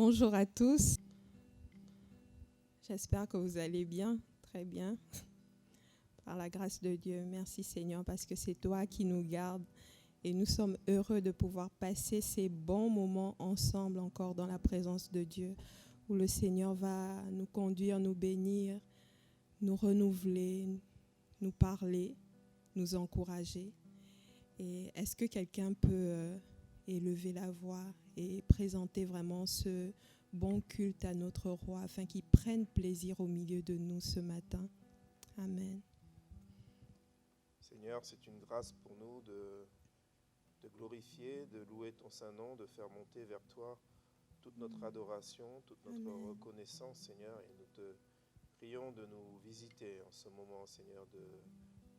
Bonjour à tous. J'espère que vous allez bien, très bien. Par la grâce de Dieu, merci Seigneur parce que c'est toi qui nous gardes et nous sommes heureux de pouvoir passer ces bons moments ensemble encore dans la présence de Dieu où le Seigneur va nous conduire, nous bénir, nous renouveler, nous parler, nous encourager. Et est-ce que quelqu'un peut élever la voix et présenter vraiment ce bon culte à notre roi afin qu'il prenne plaisir au milieu de nous ce matin? Amen. Seigneur, c'est une grâce pour nous de glorifier, de louer ton saint nom, de faire monter vers toi toute notre adoration, toute notre Amen. reconnaissance, Seigneur. Et nous te prions de nous visiter en ce moment, Seigneur, de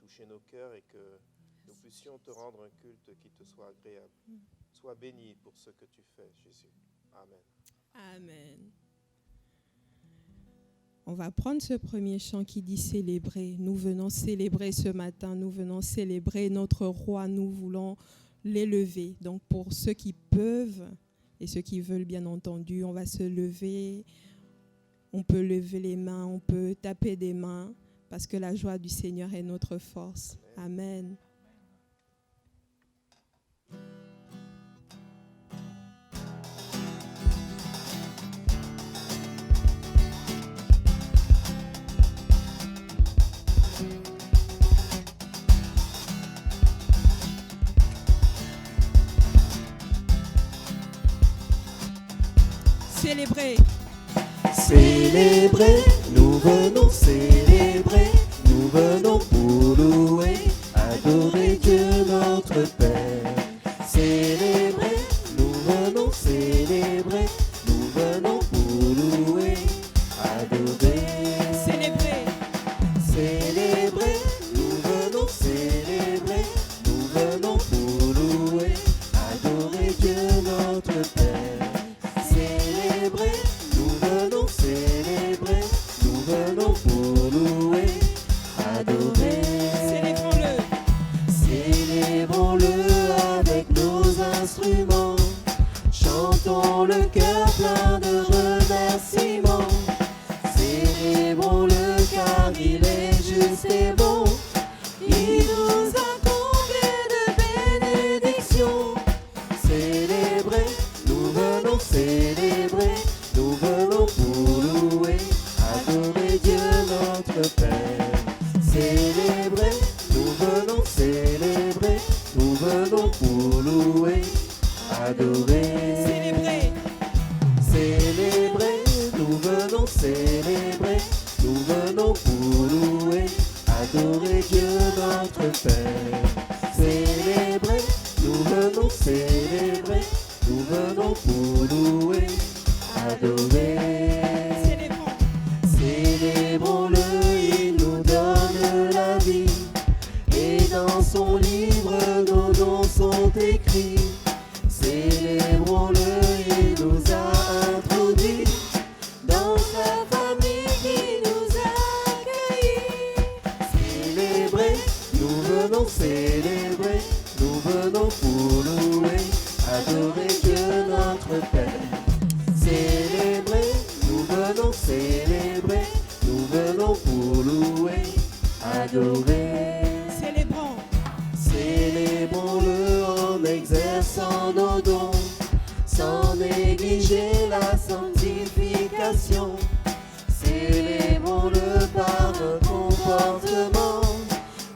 toucher nos cœurs et que nous puissions te rendre un culte qui te soit agréable. Sois béni pour ce que tu fais, Jésus. Amen. Amen. On va prendre ce premier chant qui dit célébrer. Nous venons célébrer ce matin, nous venons célébrer notre roi, nous voulons l'élever. Donc pour ceux qui peuvent et ceux qui veulent bien entendu, on va se lever, on peut lever les mains, on peut taper des mains parce que la joie du Seigneur est notre force. Amen. Célébrer. Célébrer, nous venons célébrer, nous venons pour louer, adorer Dieu notre Père. Célébrer, nous venons célébrer, nous venons pour louer, adorer. Célébrer. Célébrer, nous venons célébrer, nous venons pour louer, adorer Dieu notre Père. Célébrer, nous venons célébrer, nous venons pour louer, adorer. Célébrons-le. Célébrons-le avec nos instruments, chantons le cœur plein de remerciements. Célébrons-le car il est juste et bon, il nous a comblés de bénédictions. Célébrer, nous venons célébrer, nous venons pour louer, adorer Dieu notre Père. Célébrer, nous venons célébrer, nous venons pour louer, adorer. Célébrer. Célébrer, nous venons célébrer, nous venons pour louer, adorer Dieu notre Père. Célébrer, nous venons célébrer, nous venons pour louer, adorer. Célébrons. Célébrons-le, il nous donne la vie, et dans son livre nos noms sont écrits. Célébrons-le, il nous a introduits dans sa famille qui nous a accueillis. Célébrer, nous venons célébrer, nous venons pour louer, adorer Dieu notre Père. Célébrer, nous venons célébrer, nous venons pour louer, adorer. Célébrons. Célébrons-le en exerçant nos dons, sans négliger la sanctification. Célébrons-le par un comportement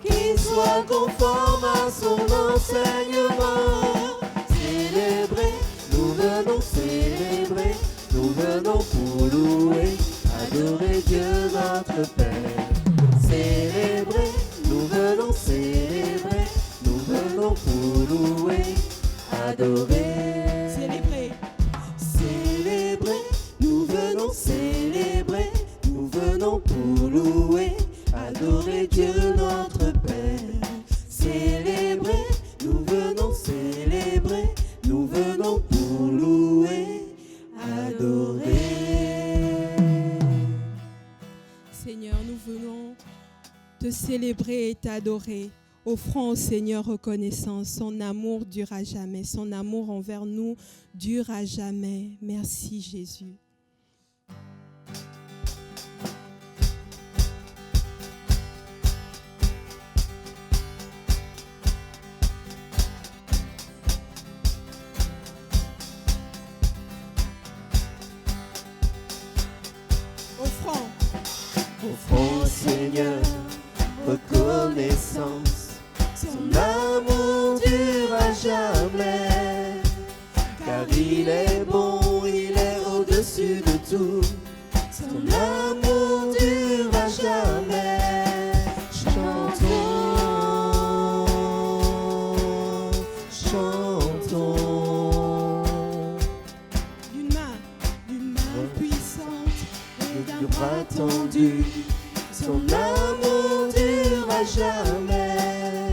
qui soit conforme à son enseignement. Célébrer, nous venons célébrer, nous venons pour louer, adorer Dieu notre Père. Célébrer, nous venons célébrer, nous venons pour louer, adorer. Célébrer. Célébrer, nous venons célébrer, nous venons pour louer, adorer Dieu notre Père. Célébrer, nous venons célébrer, nous venons pour louer, adorer. Seigneur, nous venons te célébrer et t'adorer. Offrons au Seigneur reconnaissance. Son amour dure à jamais. Son amour envers nous dure à jamais. Merci Jésus. Offrons. Offrons au Seigneur reconnaissance. Son amour dure à jamais. Car il est bon, il est au-dessus de tout. Son amour dure à jamais. Chantons, chantons. D'une main puissante et d'un bras tendu. Son amour dure à jamais.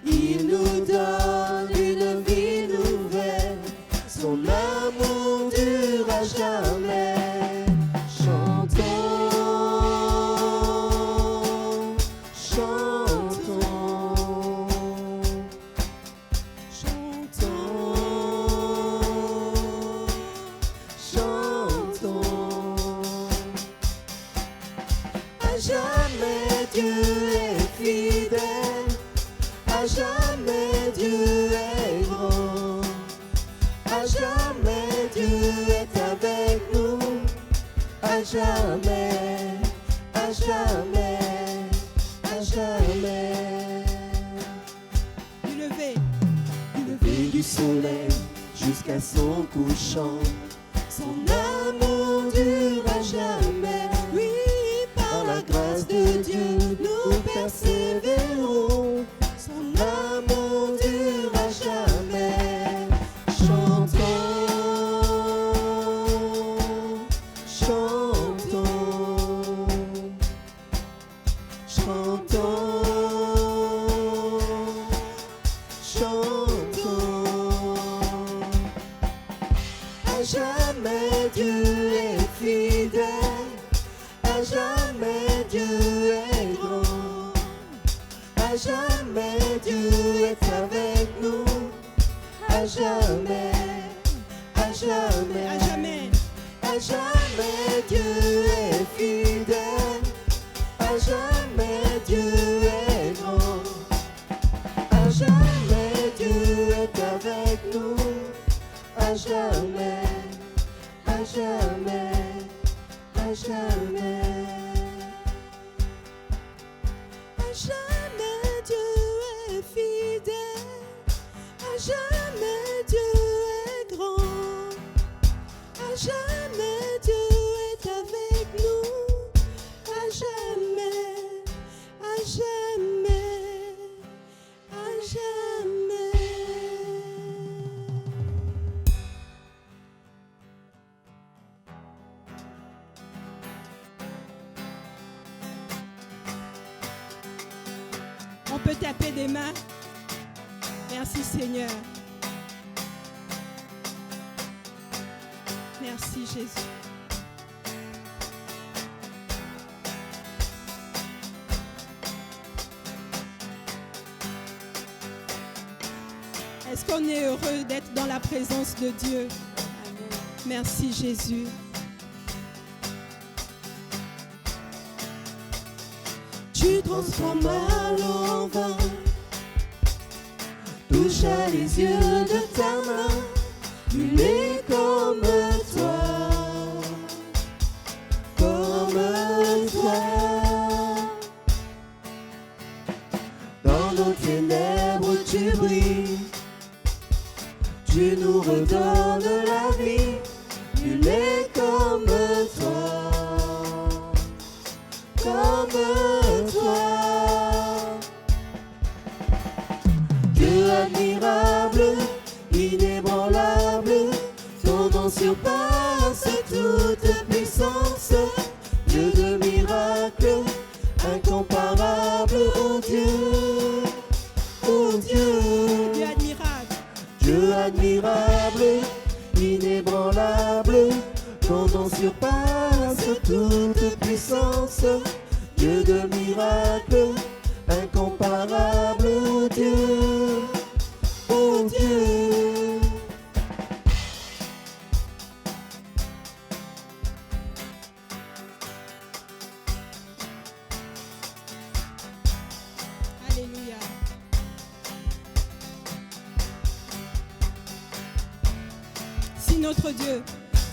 Il nous donne une vie nouvelle. Son amour dure à jamais. Chantons, chantons, chantons, chantons. À jamais Dieu est fidèle. À jamais Dieu est grand. À jamais Dieu est avec nous. À jamais, à jamais, à jamais. du lever. Lever du soleil jusqu'à son couchant. Son amour dure à jamais. Oui, Par la grâce de Dieu, nous persévérons. Son amour dure à jamais. Chantons, chantons, chantons, chantons. À jamais Dieu est fidèle. À jamais Dieu est grand. À jamais Dieu est avec nous. À jamais, à jamais, à jamais. à jamais Dieu est fidèle. À jamais Dieu est grand. À jamais Dieu est avec nous. À jamais, à jamais, à jamais. À jamais Dieu est fidèle. À jamais Dieu est grand. À jamais Dieu est avec nous. À jamais, à jamais, à jamais. On peut taper des mains. Merci Seigneur. Merci Jésus. Est-ce qu'on est heureux d'être dans la présence de Dieu? Merci Jésus. Tu transformes mal en vin. Touche à les yeux de ta main. Nul n'est comme toi. Comme toi. Dans nos ténèbres tu brilles. Tu nous redonnes la vie. Nul n'est comme toi. Comme toi. Dieu admirable, inébranlable, ton nom surpasse toute puissance. Dieu de miracles, incomparable, oh Dieu, oh Dieu. Dieu admirable. Dieu admirable, inébranlable, ton nom surpasse toute puissance. Dieu de miracles, incomparable. notre Dieu,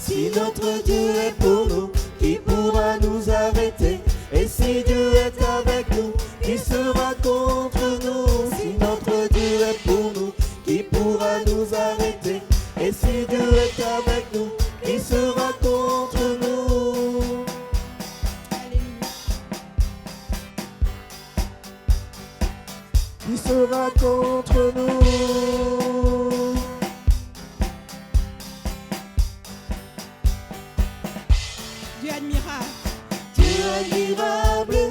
Si notre Dieu est pour nous, qui pourra nous arrêter? Et si Dieu est avec nous, qui sera contre nous? Si notre Dieu est pour nous, qui pourra nous arrêter? Et si Dieu est avec nous, qui sera contre nous? Alléluia. Qui sera contre nous? Dieu admirable, Dieu admirable,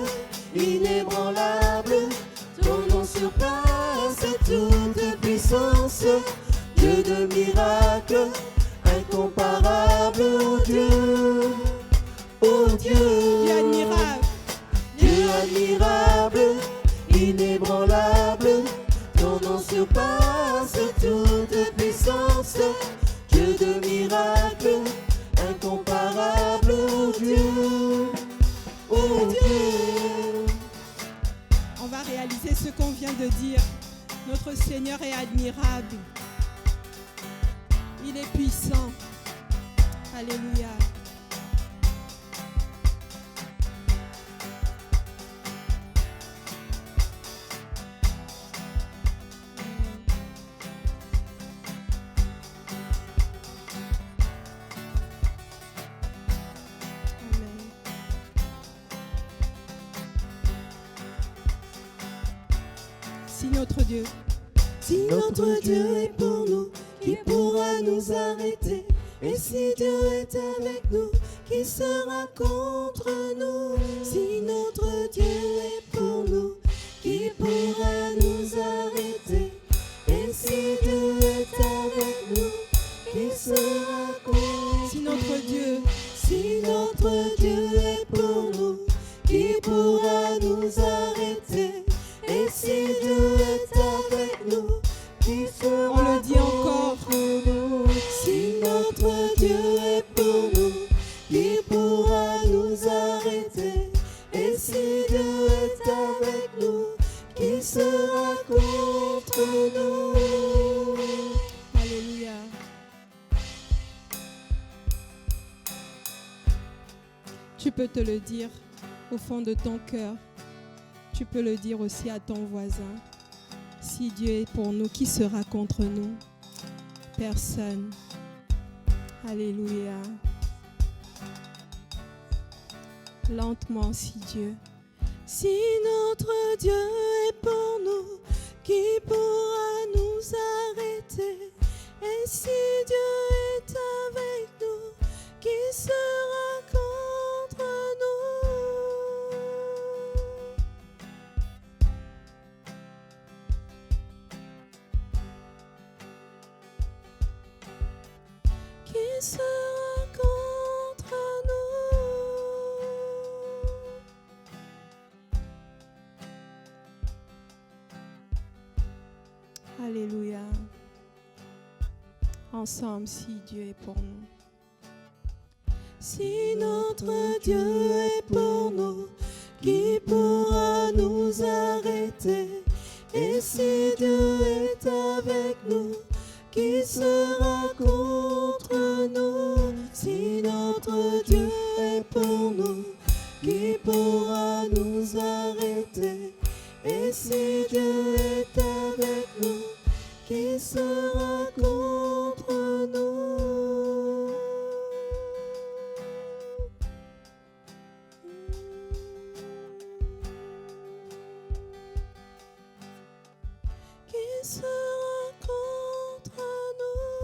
inébranlable, ton nom surpasse toute puissance. Dieu de miracles, incomparable, oh Dieu, oh Dieu. Dieu admirable, Dieu admirable, inébranlable, ton nom surpasse toute puissance. Dieu de miracles, incomparable, oh Dieu, oh Dieu. on va réaliser ce qu'on vient de dire. Notre Seigneur est admirable. Il est puissant. Alléluia. Amen. Si notre Dieu, Si notre Dieu est pour nous, qui pourra nous arrêter? Et si Dieu est avec nous, qui sera contre nous? Si notre Dieu est pour nous, qui pourra nous arrêter? Et si Dieu est avec nous, qui sera contre si notre Dieu, Si notre Dieu est pour nous, qui pourra nous arrêter? Et si Dieu est avec nous, qui sera on le dit encore, contre nous? Si notre Dieu est pour nous, qui pourra nous arrêter? Et si Dieu est avec nous, qui sera contre nous? alléluia. Tu peux te le dire au fond de ton cœur. Tu peux le dire aussi à ton voisin. Si Dieu est pour nous, qui sera contre nous? Personne. Alléluia. Lentement, si Dieu. Si notre Dieu est pour nous, qui pourra nous arrêter? Et si Dieu est avec nous, qui sera contre nous? Qui sera contre nous? Alléluia. Ensemble, si Dieu est pour nous. Si notre Dieu est pour nous, qui pourra nous arrêter? Et si Dieu est avec nous, qui sera contre nous? Si notre Dieu est pour nous, qui pourra nous arrêter? Et si Dieu est avec nous, qui sera contre nous? Qui sera contre nous?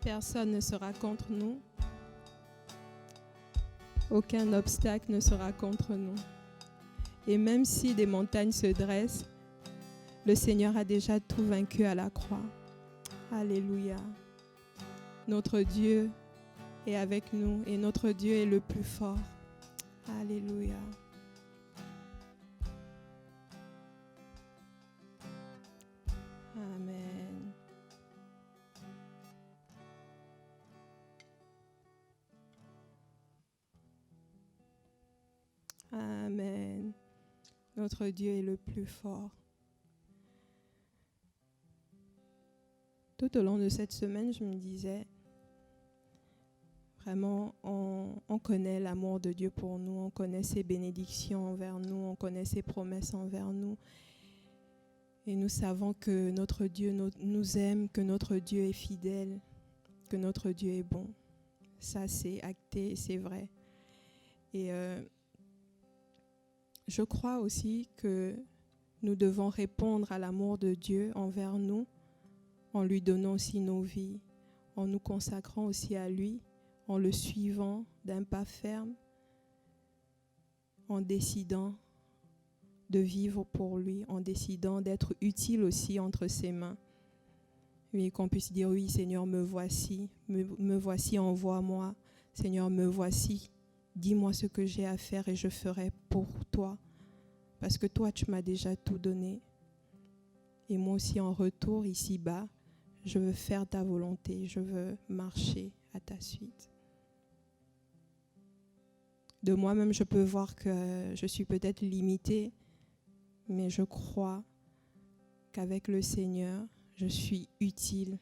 Personne ne sera contre nous. Aucun obstacle ne sera contre nous. Et même si des montagnes se dressent, le Seigneur a déjà tout vaincu à la croix. Alléluia. Notre Dieu est avec nous et notre Dieu est le plus fort. Alléluia. Amen. Amen. Notre Dieu est le plus fort. Tout au long de cette semaine, je me disais, vraiment, on connaît l'amour de Dieu pour nous, on connaît ses bénédictions envers nous, on connaît ses promesses envers nous. Et nous savons que notre Dieu nous aime, que notre Dieu est fidèle, que notre Dieu est bon. Ça, c'est acté, c'est vrai. Et je crois aussi que nous devons répondre à l'amour de Dieu envers nous en lui donnant aussi nos vies, en nous consacrant aussi à lui, en le suivant d'un pas ferme, en décidant de vivre pour lui, en décidant d'être utile aussi entre ses mains. Oui, qu'on puisse dire, oui, Seigneur, me voici, envoie-moi. Seigneur, me voici, dis-moi ce que j'ai à faire et je ferai pour toi. Parce que toi, tu m'as déjà tout donné. Et moi aussi, en retour, ici-bas, je veux faire ta volonté, je veux marcher à ta suite. De moi-même, je peux voir que je suis peut-être limitée, mais je crois qu'avec le Seigneur, je suis utile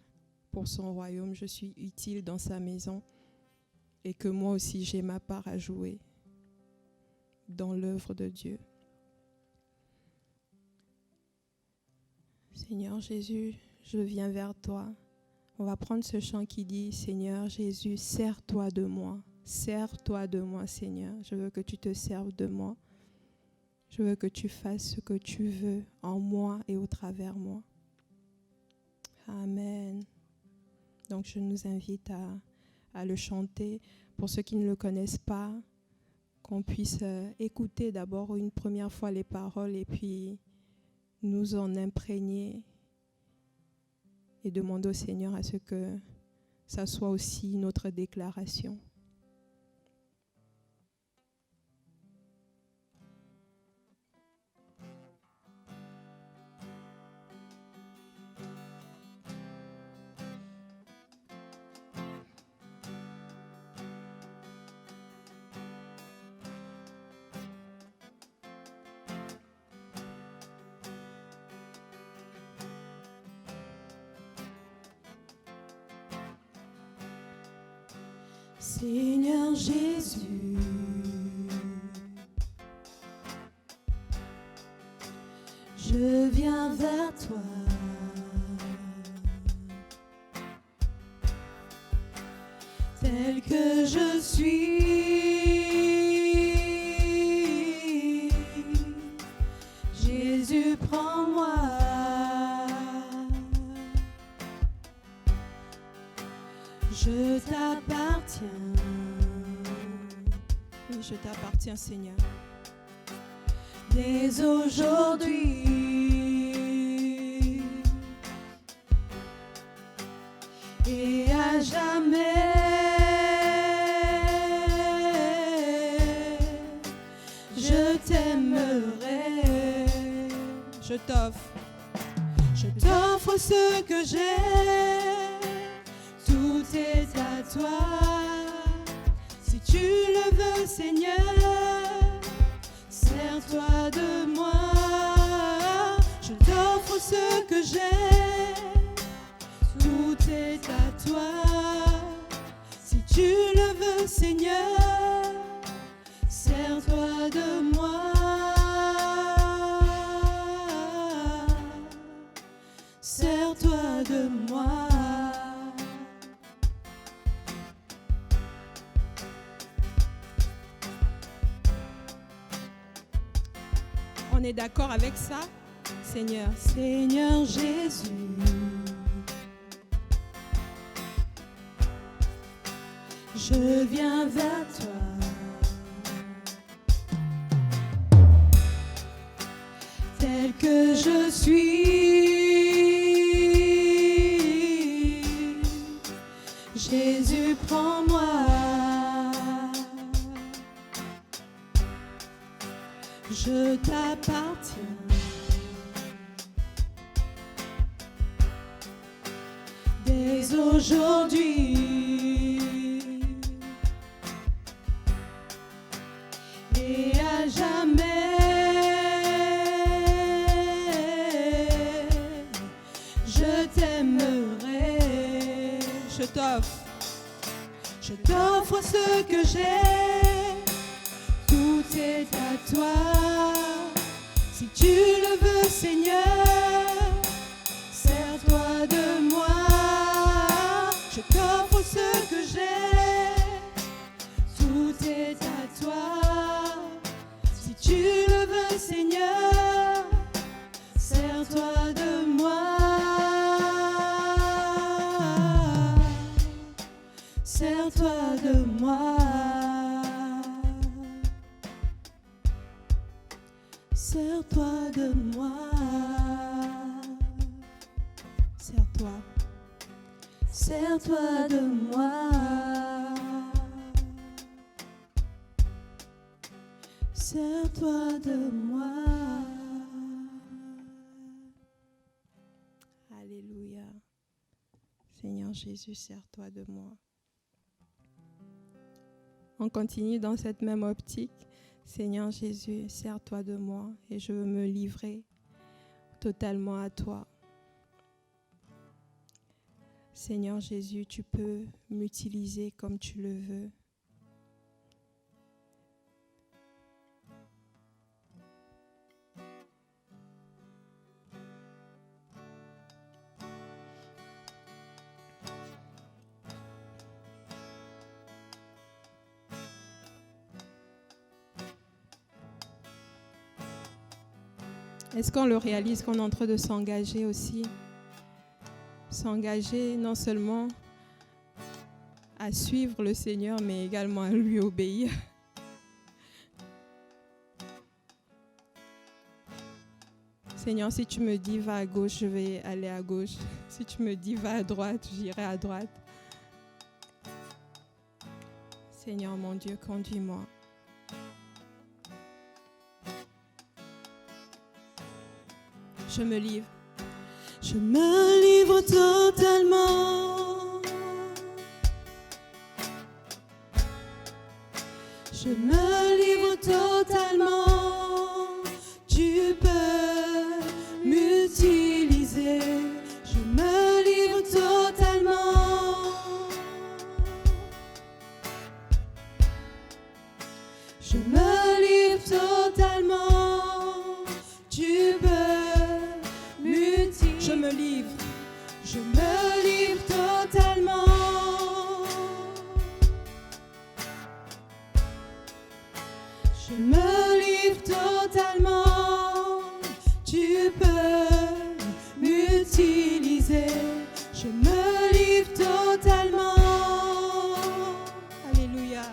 pour son royaume, je suis utile dans sa maison et que moi aussi j'ai ma part à jouer dans l'œuvre de Dieu. Seigneur Jésus, je viens vers toi. On va prendre ce chant qui dit, Seigneur Jésus, sers-toi de moi. Sers-toi de moi, Seigneur. Je veux que tu te serves de moi. Je veux que tu fasses ce que tu veux en moi et au travers moi. Amen. Donc je nous invite à le chanter. Pour ceux qui ne le connaissent pas, qu'on puisse écouter d'abord une première fois les paroles et puis nous en imprégner et demander au Seigneur à ce que ça soit aussi notre déclaration. Seigneur Jésus, je viens vers toi. Tel que je suis, Jésus, prends-moi. Je t'appartiens. Oui, je t'appartiens, Seigneur. Dès aujourd'hui et à jamais, je t'aimerai. Je t'offre Ce que j'ai. Tout est à toi, si tu le veux, Seigneur, sers-toi de moi. Je t'offre ce que j'ai, tout est à toi, si tu le veux, Seigneur, sers-toi de moi. Sers-toi de moi. On est d'accord avec ça, Seigneur? Seigneur Jésus, je viens vers toi. Tel que je suis, Jésus, prends-moi. Je t'appartiens. Dès aujourd'hui et à jamais, t'offre. Je t'offre ce que j'ai, tout est à toi. Si tu le veux, Seigneur, sers-toi de moi. Je t'offre ce que j'ai, tout est à toi. Si tu le veux, Seigneur, sers-toi de moi. Sers-toi de moi. Sers-toi de moi. Sers-toi. Sers-toi de moi. Sers-toi de moi. Alléluia. Seigneur Jésus, sers-toi de moi. On continue dans cette même optique. Seigneur Jésus, sers-toi de moi et je veux me livrer totalement à toi. Seigneur Jésus, tu peux m'utiliser comme tu le veux. Est-ce qu'on le réalise qu'on est en train de s'engager aussi? S'engager non seulement à suivre le Seigneur, mais également à lui obéir. Seigneur, si tu me dis va à gauche, je vais aller à gauche. Si tu me dis va à droite, j'irai à droite. Seigneur mon Dieu, conduis-moi. Je me livre. Je me livre totalement. Je me livre totalement. Tu peux m'utiliser. Je me livre totalement. Je me livre totalement. Tu peux. Je me livre. Je me livre totalement. Je me livre totalement. Tu peux m'utiliser. Je me livre totalement. Alléluia.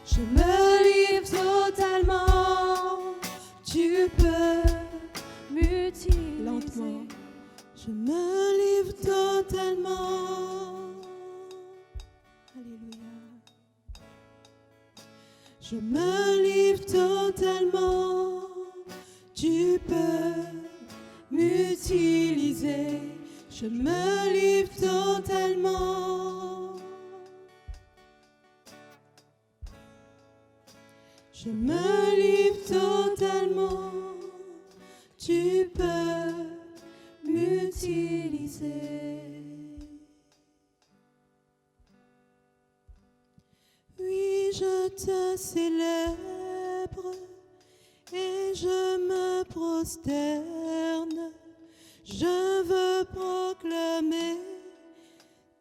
Je me livre totalement. Tu peux m'utiliser. Lentement. Je me livre totalement. Alléluia. Je me livre totalement. Tu peux m'utiliser. Je me livre totalement. Je me livre totalement. Tu peux m'utiliser. Oui, je te célèbre et je me prosterne. Je veux proclamer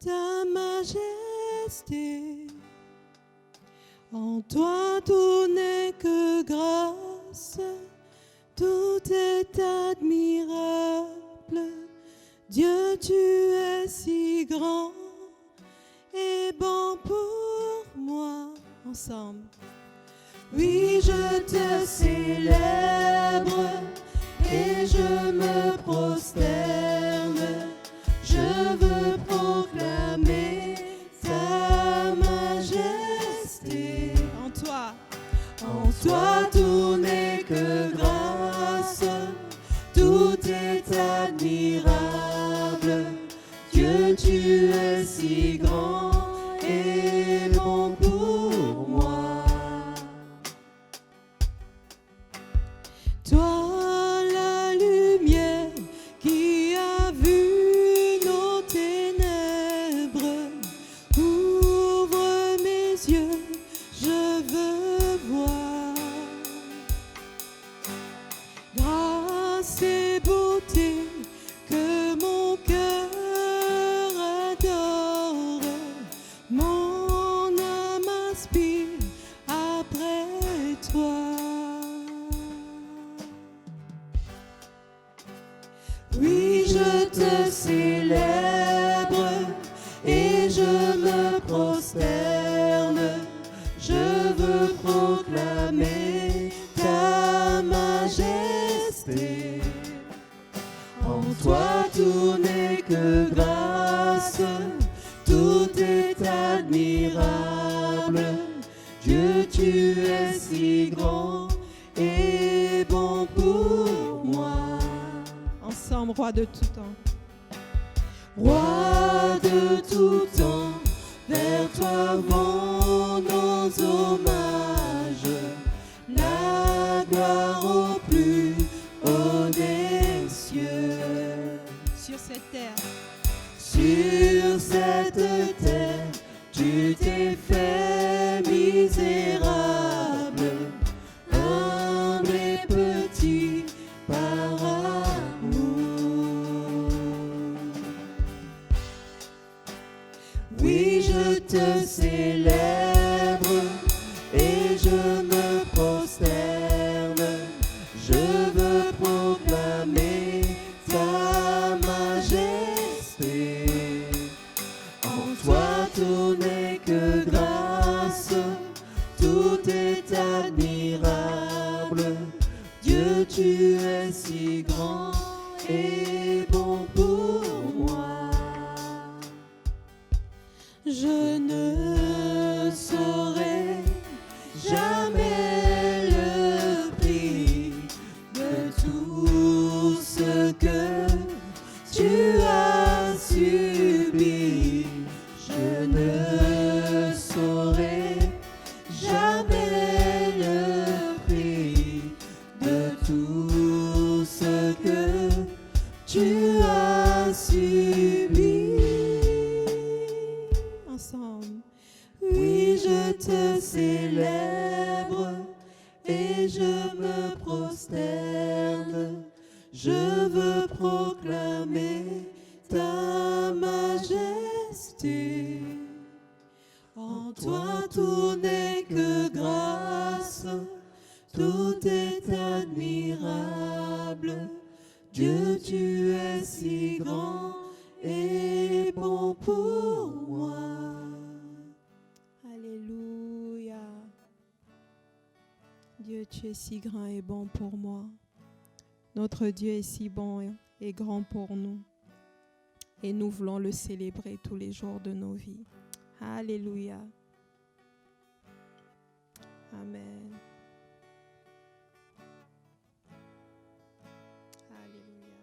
ta majesté. En toi tout n'est que grâce. Tout est admirable. Dieu, tu es si grand et bon pour moi. Ensemble. Oui, je te célèbre et je me prosterne. Je veux proclamer ta majesté. En toi. En toi tout n'est que grâce, tout est admirable. Dieu, tu es si grand et bon pour moi. Toi, la lumière qui a vu nos ténèbres, m'inspire après toi. Oui, je te célèbre et je me prosterne. Je veux proclamer ta majesté. En toi tout n'est que grâce, tout est admirable. Dieu, tu es si grand et bon pour moi. Ensemble, roi de tout temps. Roi de tout temps, vers toi vont nos hommages. La gloire au plus haut des cieux. Sur cette terre, Sur cette terre, tu t'es fait misérable, humble et petit par amour. Oui, je te célèbre et je me prosterne. Je veux proclamer ta majesté. En toi tout n'est que grâce, tout est admirable. Dieu, tu es si grand et bon pour moi. Je ne saurais jamais le prix de tout ce que tu as subi. Je ne saurais jamais le prix de tout ce que tu as subi. ensemble. Oui, je te célèbre et je me prosterne. Je veux proclamer ta majesté. En toi tout n'est que grâce, tout est admirable. Dieu, tu es si grand et bon pour moi. Alléluia. Dieu, tu es si grand et bon pour moi. Notre Dieu est si bon et grand pour nous. Et nous voulons le célébrer tous les jours de nos vies. Alléluia. Amen. Alléluia.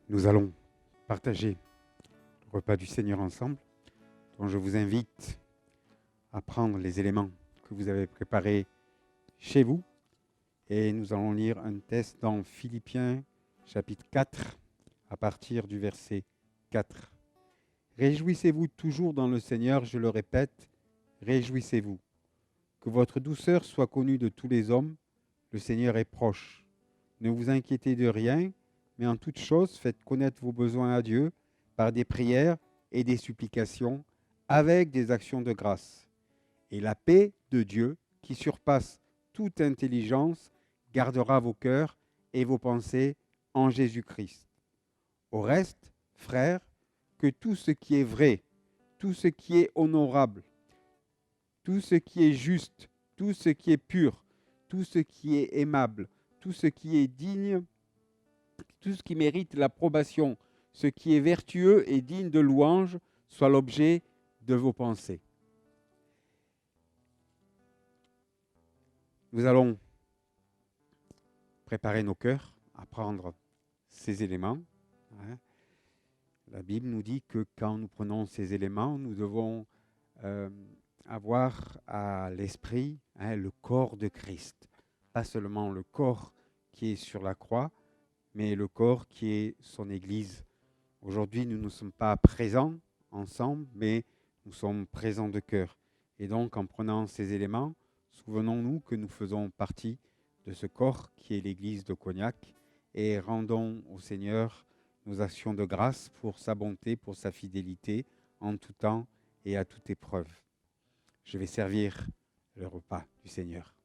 Nous allons partager le repas du Seigneur ensemble. Donc je vous invite à prendre les éléments que vous avez préparés chez vous. Et nous allons lire un texte dans Philippiens chapitre 4 à partir du verset 4. Réjouissez-vous toujours dans le Seigneur, je le répète, réjouissez-vous. Que votre douceur soit connue de tous les hommes, le Seigneur est proche. Ne vous inquiétez de rien, mais en toute chose, faites connaître vos besoins à Dieu par des prières et des supplications, avec des actions de grâce. Et la paix de Dieu, qui surpasse toute intelligence, gardera vos cœurs et vos pensées en Jésus-Christ. Au reste, frères, que tout ce qui est vrai, tout ce qui est honorable, tout ce qui est juste, tout ce qui est pur, tout ce qui est aimable, tout ce qui est digne, tout ce qui mérite l'approbation, ce qui est vertueux et digne de louange, soit l'objet de vos pensées. Nous allons préparer nos cœurs à prendre ces éléments. La Bible nous dit que quand nous prenons ces éléments, nous devons avoir à l'esprit le corps de Christ. Pas seulement le corps qui est sur la croix, mais le corps qui est son Église, Aujourd'hui, nous ne sommes pas présents ensemble, mais nous sommes présents de cœur. Et donc, en prenant ces éléments, souvenons-nous que nous faisons partie de ce corps qui est l'Église de Cognac et rendons au Seigneur nos actions de grâce pour sa bonté, pour sa fidélité en tout temps et à toute épreuve. Je vais servir le repas du Seigneur.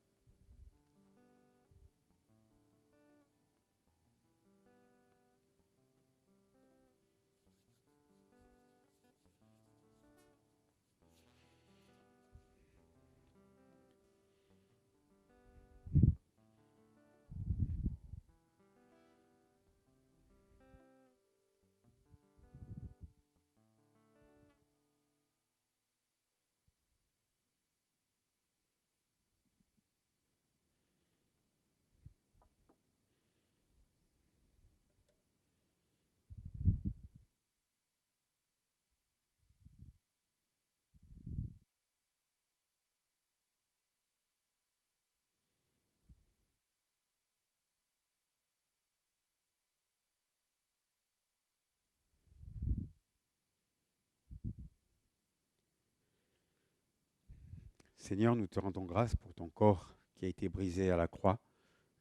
Seigneur, nous te rendons grâce pour ton corps qui a été brisé à la croix.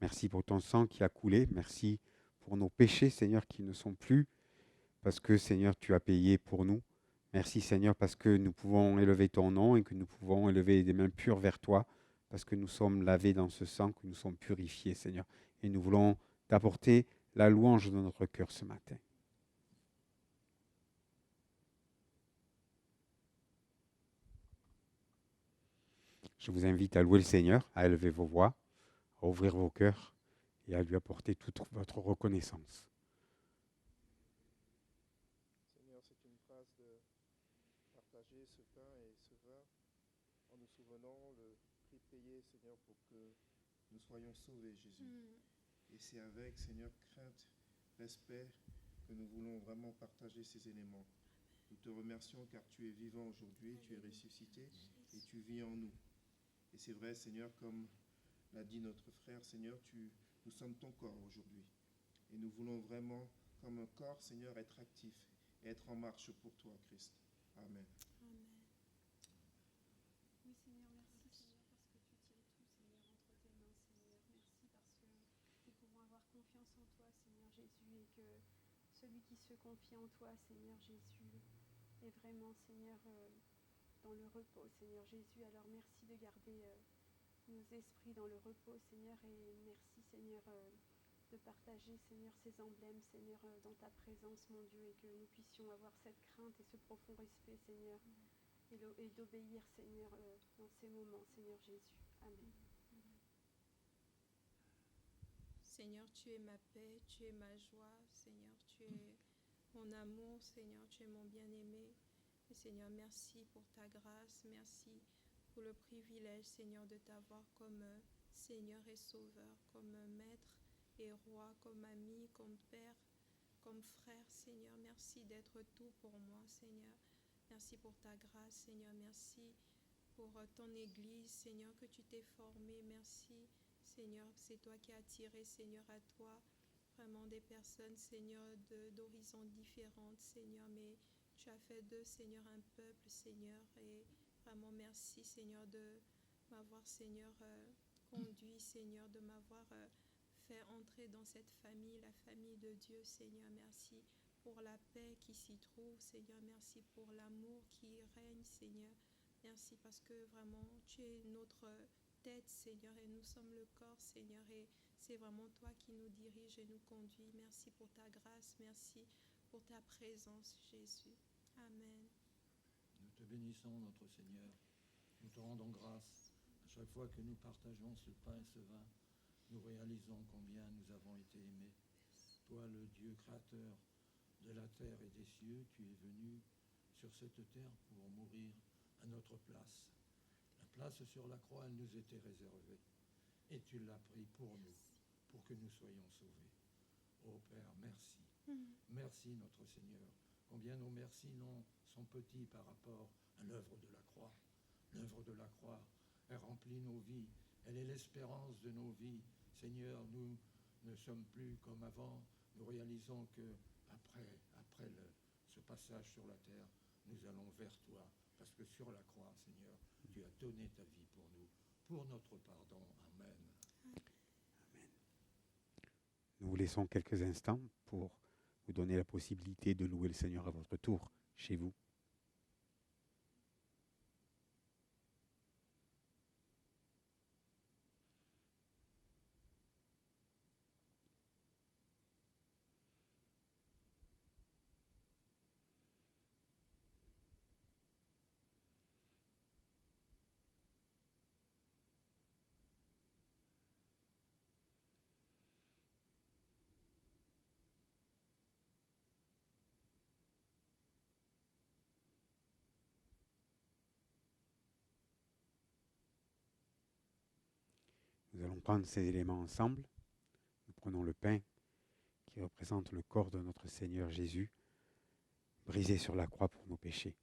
Merci pour ton sang qui a coulé. Merci pour nos péchés, Seigneur, qui ne sont plus, parce que, Seigneur, tu as payé pour nous. Merci, Seigneur, parce que nous pouvons élever ton nom et que nous pouvons élever des mains pures vers toi, parce que nous sommes lavés dans ce sang, que nous sommes purifiés, Seigneur. Et nous voulons t'apporter la louange de notre cœur ce matin. Je vous invite à louer le Seigneur, à élever vos voix, à ouvrir vos cœurs et à lui apporter toute votre reconnaissance. Seigneur, c'est une phrase de partager ce pain et ce vin en nous souvenant le prix payé, Seigneur, pour que nous soyons sauvés, Jésus. Et c'est avec, Seigneur, crainte, respect, que nous voulons vraiment partager ces éléments. Nous te remercions car tu es vivant aujourd'hui, tu es ressuscité et tu vis en nous. Et c'est vrai, Seigneur, comme l'a dit notre frère, Seigneur, nous sommes ton corps aujourd'hui. Et nous voulons vraiment, comme un corps, Seigneur, être actif et être en marche pour toi, Christ. Amen. Amen. Oui, Seigneur, merci, Seigneur, parce que tu tiens tout, Seigneur, entre tes mains, Seigneur. Merci parce que nous pouvons avoir confiance en toi, Seigneur Jésus, et que celui qui se confie en toi, Seigneur Jésus, est vraiment, Seigneur, dans le repos, Seigneur Jésus. Alors merci de garder nos esprits dans le repos, Seigneur, et merci, Seigneur, de partager, Seigneur, ces emblèmes, Seigneur, dans ta présence, mon Dieu, et que nous puissions avoir cette crainte et ce profond respect, Seigneur, et d'obéir, Seigneur, dans ces moments, Seigneur Jésus. Amen. Seigneur, tu es ma paix, tu es ma joie, Seigneur, tu es mon amour, Seigneur, tu es mon bien-aimé. Et Seigneur, merci pour ta grâce, merci pour le privilège, Seigneur, de t'avoir comme Seigneur et Sauveur, comme Maître et Roi, comme ami, comme Père, comme frère, Seigneur. Merci d'être tout pour moi, Seigneur. Merci pour ta grâce, Seigneur. Merci pour ton Église, Seigneur, que tu t'es formée. Merci, Seigneur, c'est toi qui as attiré, Seigneur, à toi vraiment des personnes, Seigneur, d'horizons différentes, Seigneur, mais tu as fait d'eux, Seigneur, un peuple, Seigneur, et vraiment merci, Seigneur, de m'avoir, Seigneur, conduit, Seigneur, de m'avoir fait entrer dans cette famille, la famille de Dieu, Seigneur. Merci pour la paix qui s'y trouve, Seigneur. Merci pour l'amour qui règne, Seigneur. Merci parce que vraiment, tu es notre tête, Seigneur, et nous sommes le corps, Seigneur, et c'est vraiment toi qui nous dirige et nous conduit. Merci pour ta grâce, merci pour ta présence, Jésus. Amen. Nous te bénissons, notre Seigneur. Nous te rendons grâce. À chaque fois que nous partageons ce pain et ce vin, nous réalisons combien nous avons été aimés. Toi, le Dieu créateur de la terre et des cieux, tu es venu sur cette terre pour mourir à notre place. La place sur la croix, elle nous était réservée. Et tu l'as pris pour nous, pour que nous soyons sauvés. Ô Père, merci. Merci, notre Seigneur. Combien nos merci sont petits par rapport à l'œuvre de la croix. L'œuvre de la croix, elle remplit nos vies. Elle est l'espérance de nos vies. Seigneur, nous ne sommes plus comme avant. Nous réalisons que après passage sur la terre, nous allons vers toi, parce que sur la croix, Seigneur, tu as donné ta vie pour nous, pour notre pardon. Amen. Nous vous laissons quelques instants pour vous donner la possibilité de louer le Seigneur à votre tour, chez vous. Nous allons prendre ces éléments ensemble. Nous prenons le pain qui représente le corps de notre Seigneur Jésus, brisé sur la croix pour nos péchés.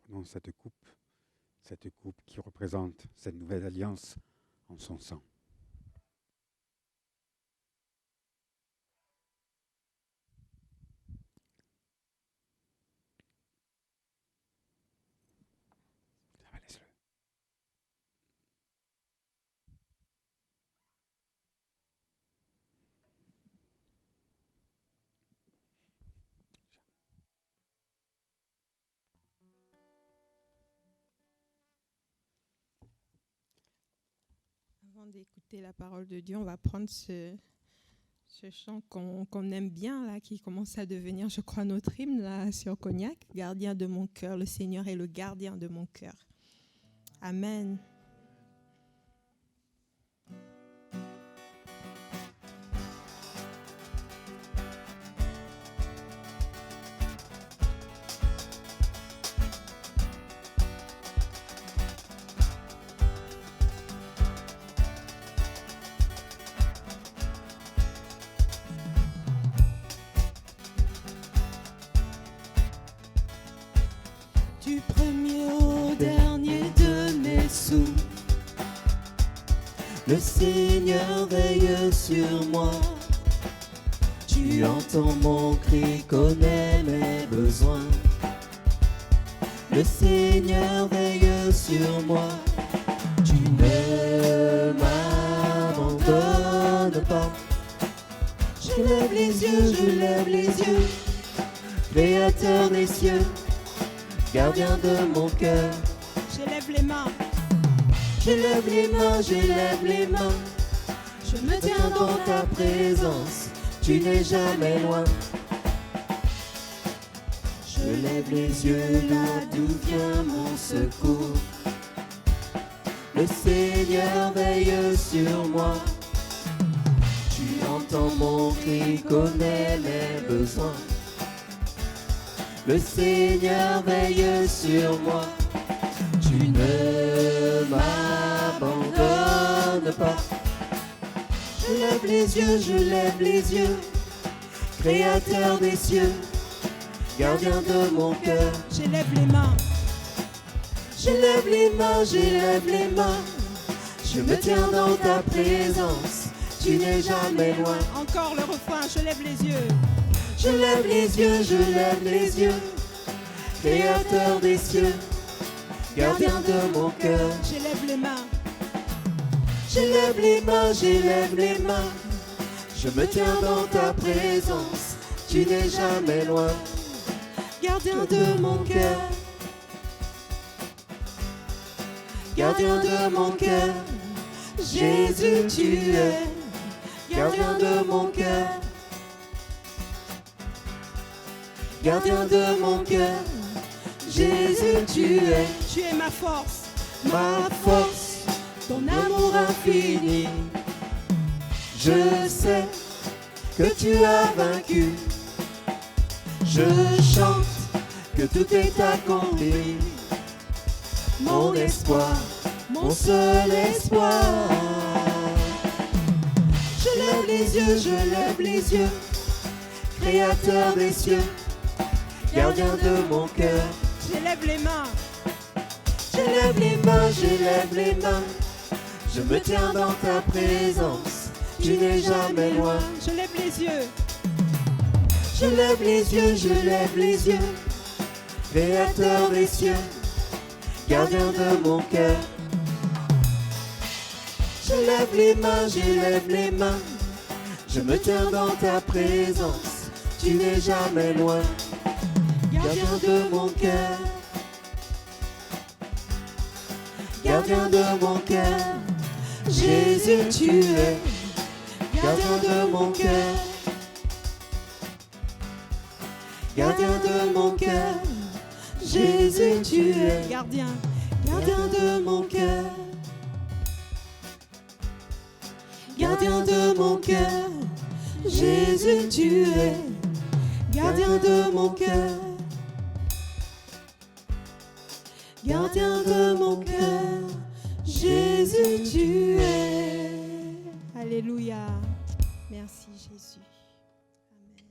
Prenons cette coupe qui représente cette nouvelle alliance en son sang. Laisse-le. Avant d'écouter la parole de Dieu, on va prendre ce chant qu'on aime bien, là, qui commence à devenir, je crois, notre hymne là, sur Cognac. Gardien de mon cœur, le Seigneur est le gardien de mon cœur. Amen. Du premier au dernier de mes sous, le Seigneur veille sur moi. Tu entends mon cri, connais mes besoins. Le Seigneur veille sur moi. Tu ne m'abandonnes pas. Je lève les yeux, je lève les yeux. Créateur des cieux, gardien de mon cœur. J'élève les mains. J'élève les mains, j'élève les mains. Je me tiens dans ta présence, tu n'es jamais loin. Je lève les yeux là d'où vient mon secours. Le Seigneur veille sur moi. Tu entends mon cri, connais mes besoins. Le Seigneur veille sur moi. Tu ne m'abandonnes pas. Je lève les yeux, je lève les yeux. Créateur des cieux, gardien de mon cœur. J'élève les mains. J'élève les mains, j'élève les mains. Je me tiens dans ta présence, tu n'es jamais loin. Encore le refrain, je lève les yeux. Je lève les yeux, je lève les yeux. Créateur des cieux, gardien de mon cœur. J'élève les mains. J'élève les mains, j'élève les mains. Je me tiens dans ta présence, tu n'es jamais loin. Gardien de mon cœur. Gardien de mon cœur. Jésus, tu es. Gardien de mon cœur. Gardien de mon cœur. Jésus, tu es. Tu es ma force. Ma force, ton amour infini. Je sais que tu as vaincu. Je chante que tout est accompli. Mon espoir, mon seul espoir. Je lève lève les yeux, je lève les yeux. Créateur des cieux, gardien de mon cœur. J'élève les mains. J'élève les mains, j'élève les mains. Je me tiens dans ta présence, tu n'es jamais loin. Je lève les yeux. Je lève les yeux, je lève les yeux. Créateur des cieux, gardien de mon cœur. Je lève les mains, je lève les mains. Je me tiens dans ta présence, tu n'es jamais loin. Gardien de mon cœur. Gardien de mon cœur. Jésus, tu es gardien de mon cœur. Gardien de mon cœur. Jésus, tu es Gardien. gardien de mon cœur. Gardien de mon cœur. Jésus, tu es gardien de mon cœur. Gardien de mon cœur. Jésus, tu es. Alléluia. Merci Jésus. Amen.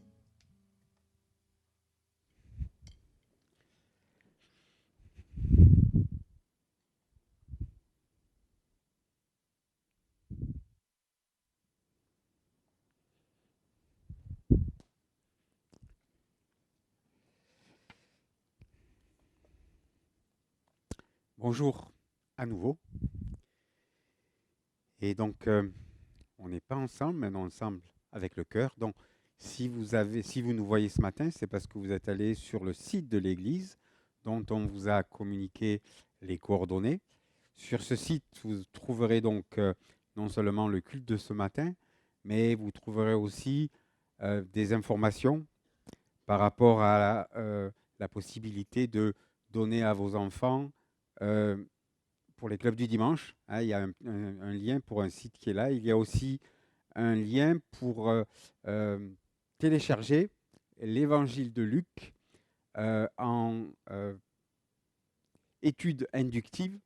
Bonjour à nouveau. Et donc, on n'est pas ensemble, mais on est ensemble avec le cœur. Donc, si vous nous voyez ce matin, c'est parce que vous êtes allé sur le site de l'Église, dont on vous a communiqué les coordonnées. Sur ce site, vous trouverez donc non seulement le culte de ce matin, mais vous trouverez aussi des informations par rapport à la possibilité de donner à vos enfants pour les clubs du dimanche. Hein, il y a un lien pour un site qui est là. Il y a aussi un lien pour télécharger l'évangile de Luc en étude inductive.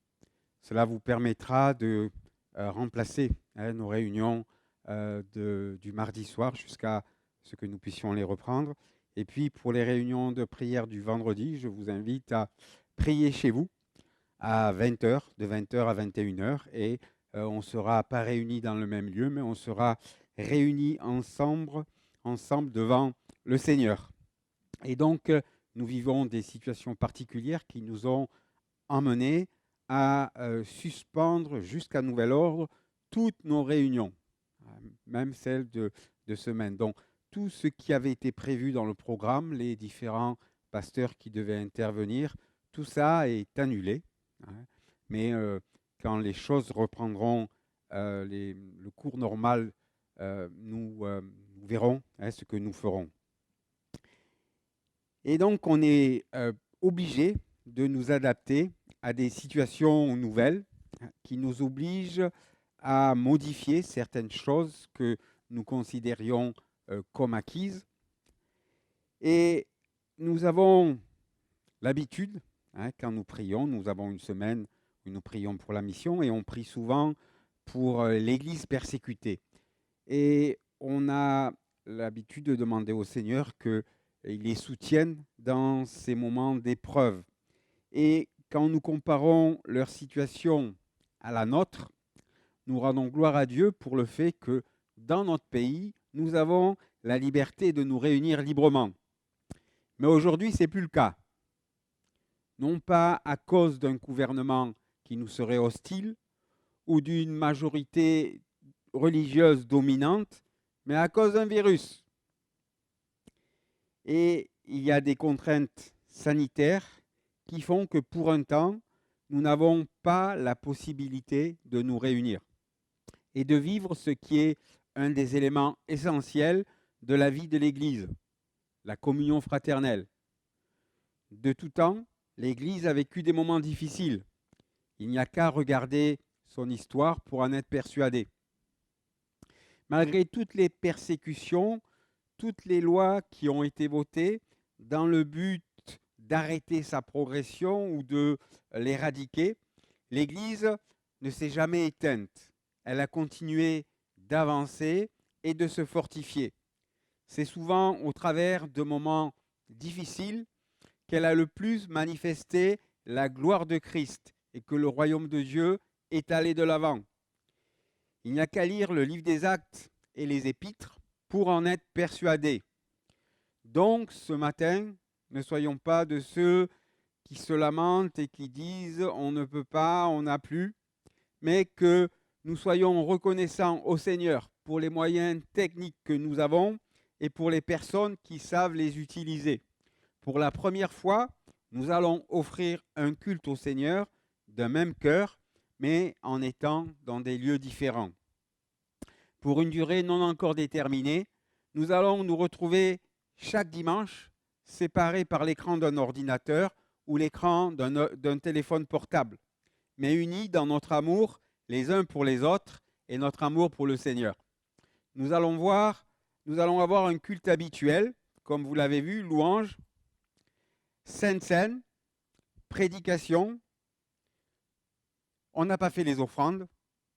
Cela vous permettra de remplacer nos réunions du mardi soir jusqu'à ce que nous puissions les reprendre. Et puis pour les réunions de prière du vendredi, je vous invite à prier chez vous à 20h, de 20h à 21h. Et on ne sera pas réunis dans le même lieu, mais on sera réunis ensemble devant le Seigneur. Et donc, nous vivons des situations particulières qui nous ont emmenés à suspendre jusqu'à nouvel ordre toutes nos réunions, même celles de semaine. Donc, tout ce qui avait été prévu dans le programme, les différents pasteurs qui devaient intervenir, tout ça est annulé. Mais quand les choses reprendront le cours normal, nous verrons ce que nous ferons. Et donc, on est obligé de nous adapter à des situations nouvelles qui nous obligent à modifier certaines choses que nous considérions comme acquises. Et nous avons l'habitude, quand nous prions, nous avons une semaine où nous prions pour la mission et on prie souvent pour l'Église persécutée. Et on a l'habitude de demander au Seigneur qu'il les soutienne dans ces moments d'épreuve. Et quand nous comparons leur situation à la nôtre, nous rendons gloire à Dieu pour le fait que dans notre pays, nous avons la liberté de nous réunir librement. Mais aujourd'hui, ce n'est plus le cas. Non pas à cause d'un gouvernement qui nous serait hostile ou d'une majorité religieuse dominante, mais à cause d'un virus. Et il y a des contraintes sanitaires qui font que pour un temps, nous n'avons pas la possibilité de nous réunir et de vivre ce qui est un des éléments essentiels de la vie de l'Église, la communion fraternelle. De tout temps, l'Église a vécu des moments difficiles. Il n'y a qu'à regarder son histoire pour en être persuadé. Malgré toutes les persécutions, toutes les lois qui ont été votées dans le but d'arrêter sa progression ou de l'éradiquer, l'Église ne s'est jamais éteinte. Elle a continué d'avancer et de se fortifier. C'est souvent au travers de moments difficiles qu'elle a le plus manifesté la gloire de Christ et que le royaume de Dieu est allé de l'avant. Il n'y a qu'à lire le livre des Actes et les Épîtres pour en être persuadé. Donc, ce matin, ne soyons pas de ceux qui se lamentent et qui disent « on ne peut pas, on n'a plus », mais que nous soyons reconnaissants au Seigneur pour les moyens techniques que nous avons et pour les personnes qui savent les utiliser. Pour la première fois, nous allons offrir un culte au Seigneur d'un même cœur, mais en étant dans des lieux différents. Pour une durée non encore déterminée, nous allons nous retrouver chaque dimanche, séparés par l'écran d'un ordinateur ou l'écran d'un téléphone portable, mais unis dans notre amour les uns pour les autres et notre amour pour le Seigneur. Nous allons avoir un culte habituel, comme vous l'avez vu, louange, Sainte Seine, prédication. On n'a pas fait les offrandes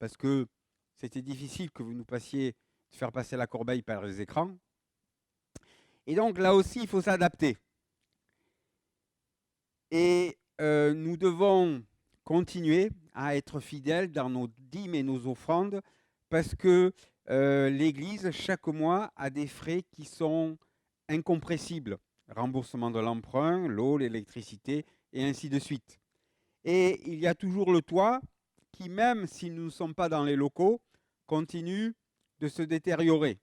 parce que c'était difficile que vous nous passiez de faire passer la corbeille par les écrans. Et donc là aussi, il faut s'adapter. Et nous devons continuer à être fidèles dans nos dîmes et nos offrandes parce que l'Église, chaque mois, a des frais qui sont incompressibles. Remboursement de l'emprunt, l'eau, l'électricité, et ainsi de suite. Et il y a toujours le toit qui, même si nous ne sommes pas dans les locaux, continue de se détériorer.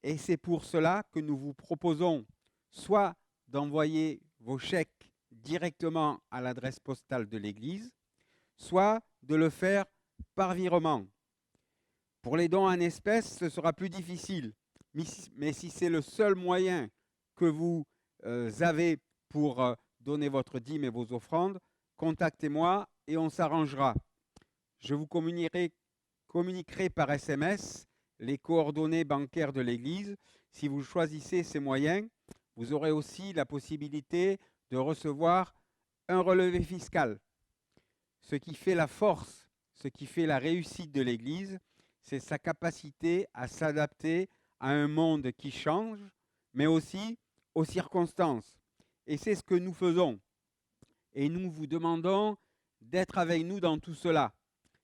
Et c'est pour cela que nous vous proposons soit d'envoyer vos chèques directement à l'adresse postale de l'Église, soit de le faire par virement. Pour les dons en espèces, ce sera plus difficile. Mais si c'est le seul moyen que vous avez pour donner votre dîme et vos offrandes, contactez-moi et on s'arrangera. Je vous communiquerai par SMS les coordonnées bancaires de l'Église. Si vous choisissez ces moyens, vous aurez aussi la possibilité de recevoir un relevé fiscal. Ce qui fait la force, ce qui fait la réussite de l'Église, c'est sa capacité à s'adapter à un monde qui change, mais aussi aux circonstances. Et c'est ce que nous faisons. Et nous vous demandons d'être avec nous dans tout cela.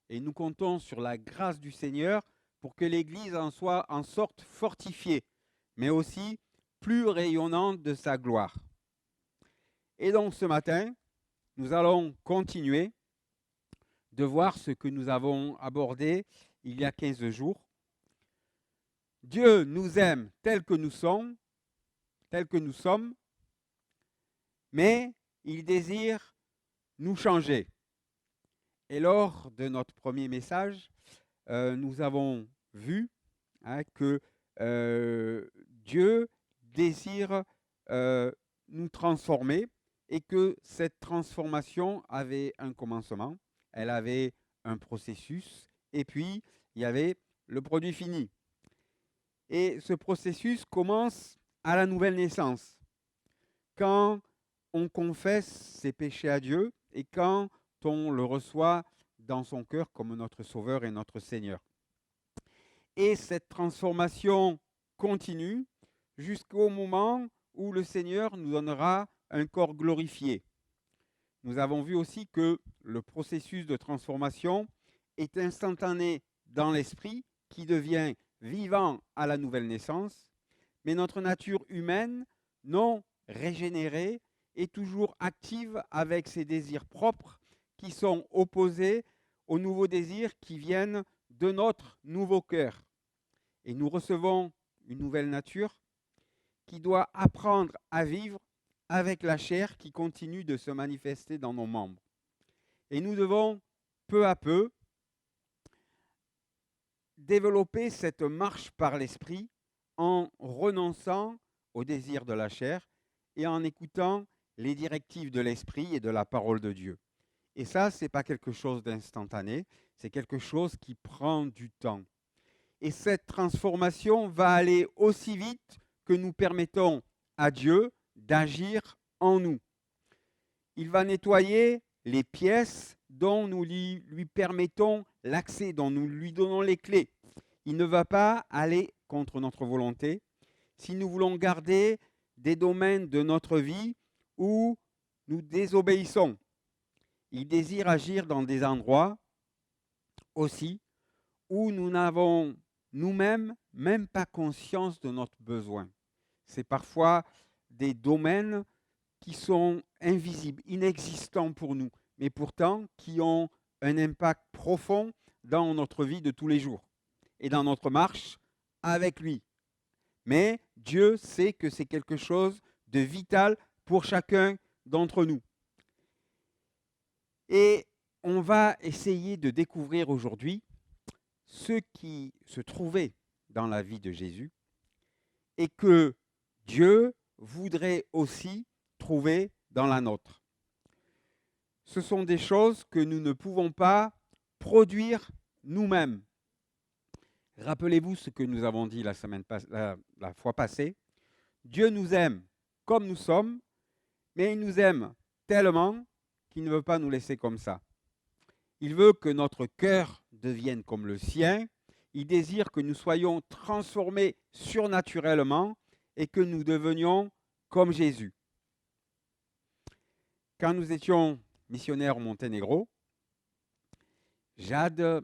Et nous comptons sur la grâce du Seigneur pour que l'Église en sorte fortifiée, mais aussi plus rayonnante de sa gloire. Et donc ce matin, nous allons continuer de voir ce que nous avons abordé il y a 15 jours. Dieu nous aime tels que nous sommes, mais il désire nous changer. Et lors de notre premier message, nous avons vu que Dieu désire nous transformer et que cette transformation avait un commencement, elle avait un processus et puis il y avait le produit fini. Et ce processus commence à la nouvelle naissance, quand on confesse ses péchés à Dieu et quand on le reçoit dans son cœur comme notre Sauveur et notre Seigneur. Et cette transformation continue jusqu'au moment où le Seigneur nous donnera un corps glorifié. Nous avons vu aussi que le processus de transformation est instantané dans l'esprit qui devient vivant à la nouvelle naissance, mais notre nature humaine, non régénérée, est toujours active avec ses désirs propres qui sont opposés aux nouveaux désirs qui viennent de notre nouveau cœur. Et nous recevons une nouvelle nature qui doit apprendre à vivre avec la chair qui continue de se manifester dans nos membres. Et nous devons peu à peu développer cette marche par l'esprit en renonçant aux désirs de la chair et en écoutant les directives de l'esprit et de la parole de Dieu. Et ça, ce n'est pas quelque chose d'instantané, c'est quelque chose qui prend du temps. Et cette transformation va aller aussi vite que nous permettons à Dieu d'agir en nous. Il va nettoyer les pièces dont nous lui permettons l'accès, dont nous lui donnons les clés. Il ne va pas aller contre notre volonté, si nous voulons garder des domaines de notre vie où nous désobéissons. Il désire agir dans des endroits aussi où nous n'avons nous-mêmes même pas conscience de notre besoin. C'est parfois des domaines qui sont invisibles, inexistants pour nous, mais pourtant qui ont un impact profond dans notre vie de tous les jours et dans notre marche avec lui. Mais Dieu sait que c'est quelque chose de vital pour chacun d'entre nous. Et on va essayer de découvrir aujourd'hui ce qui se trouvait dans la vie de Jésus et que Dieu voudrait aussi trouver dans la nôtre. Ce sont des choses que nous ne pouvons pas produire nous-mêmes. Rappelez-vous ce que nous avons dit la fois passée. Dieu nous aime comme nous sommes, mais il nous aime tellement qu'il ne veut pas nous laisser comme ça. Il veut que notre cœur devienne comme le sien. Il désire que nous soyons transformés surnaturellement et que nous devenions comme Jésus. Quand nous étions missionnaires au Monténégro, Jade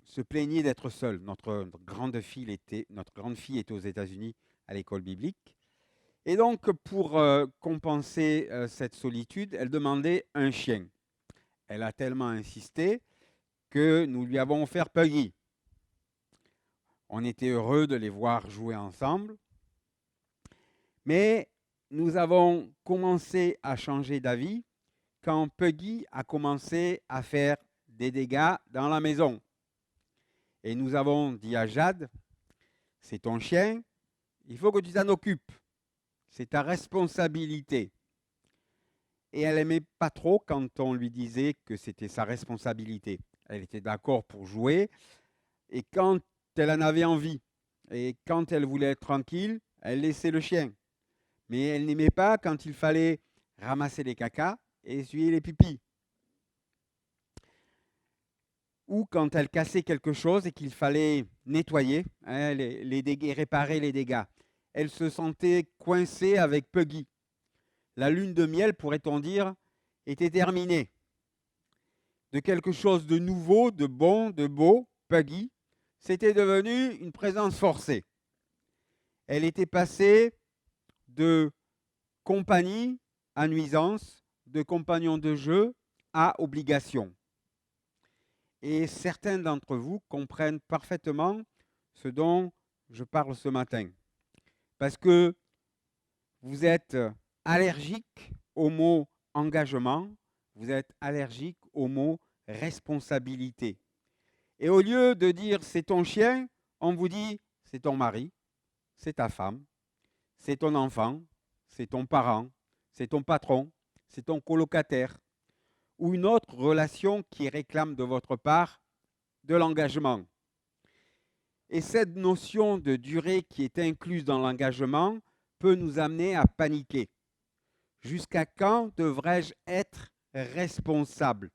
se plaignait d'être seule. Notre grande fille était aux États-Unis à l'école biblique. Et donc, pour compenser cette solitude, elle demandait un chien. Elle a tellement insisté que nous lui avons offert Puggy. On était heureux de les voir jouer ensemble. Mais nous avons commencé à changer d'avis quand Puggy a commencé à faire des dégâts dans la maison. Et nous avons dit à Jade, c'est ton chien, il faut que tu t'en occupes. C'est ta responsabilité. Et elle n'aimait pas trop quand on lui disait que c'était sa responsabilité. Elle était d'accord pour jouer. Et quand elle en avait envie, et quand elle voulait être tranquille, elle laissait le chien. Mais elle n'aimait pas quand il fallait ramasser les cacas et essuyer les pipis. Ou quand elle cassait quelque chose et qu'il fallait nettoyer, les dégâts, réparer les dégâts. Elle se sentait coincée avec Puggy. La lune de miel, pourrait-on dire, était terminée. De quelque chose de nouveau, de bon, de beau, Puggy, c'était devenu une présence forcée. Elle était passée de compagnie à nuisance, de compagnon de jeu à obligation. Et certains d'entre vous comprennent parfaitement ce dont je parle ce matin. Parce que vous êtes allergique au mot engagement, vous êtes allergique au mot responsabilité. Et au lieu de dire c'est ton chien, on vous dit c'est ton mari, c'est ta femme, c'est ton enfant, c'est ton parent, c'est ton patron, c'est ton colocataire, ou une autre relation qui réclame de votre part de l'engagement. Et cette notion de durée qui est incluse dans l'engagement peut nous amener à paniquer. Jusqu'à quand devrais-je être responsable?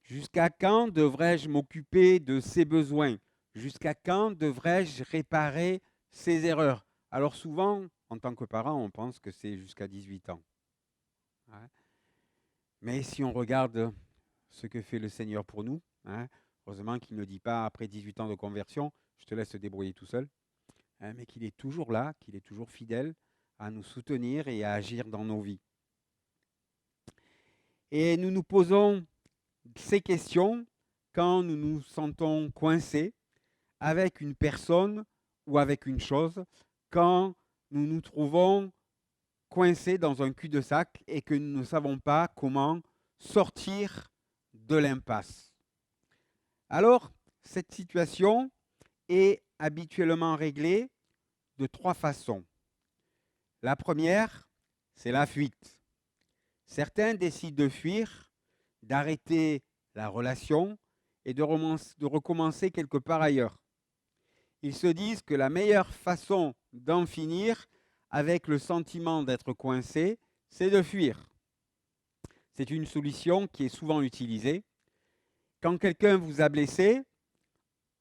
Jusqu'à quand devrais-je m'occuper de ses besoins? Jusqu'à quand devrais-je réparer ses erreurs? Alors souvent, en tant que parent, on pense que c'est jusqu'à 18 ans. Mais si on regarde ce que fait le Seigneur pour nous, heureusement qu'il ne dit pas après 18 ans de conversion, je te laisse te débrouiller tout seul, mais qu'il est toujours là, qu'il est toujours fidèle à nous soutenir et à agir dans nos vies. Et nous nous posons ces questions quand nous nous sentons coincés avec une personne ou avec une chose, quand nous nous trouvons coincés dans un cul-de-sac et que nous ne savons pas comment sortir de l'impasse. Alors, cette situation est habituellement réglée de 3 façons. La première, c'est la fuite. Certains décident de fuir, d'arrêter la relation et de recommencer quelque part ailleurs. Ils se disent que la meilleure façon d'en finir avec le sentiment d'être coincé, c'est de fuir. C'est une solution qui est souvent utilisée. Quand quelqu'un vous a blessé,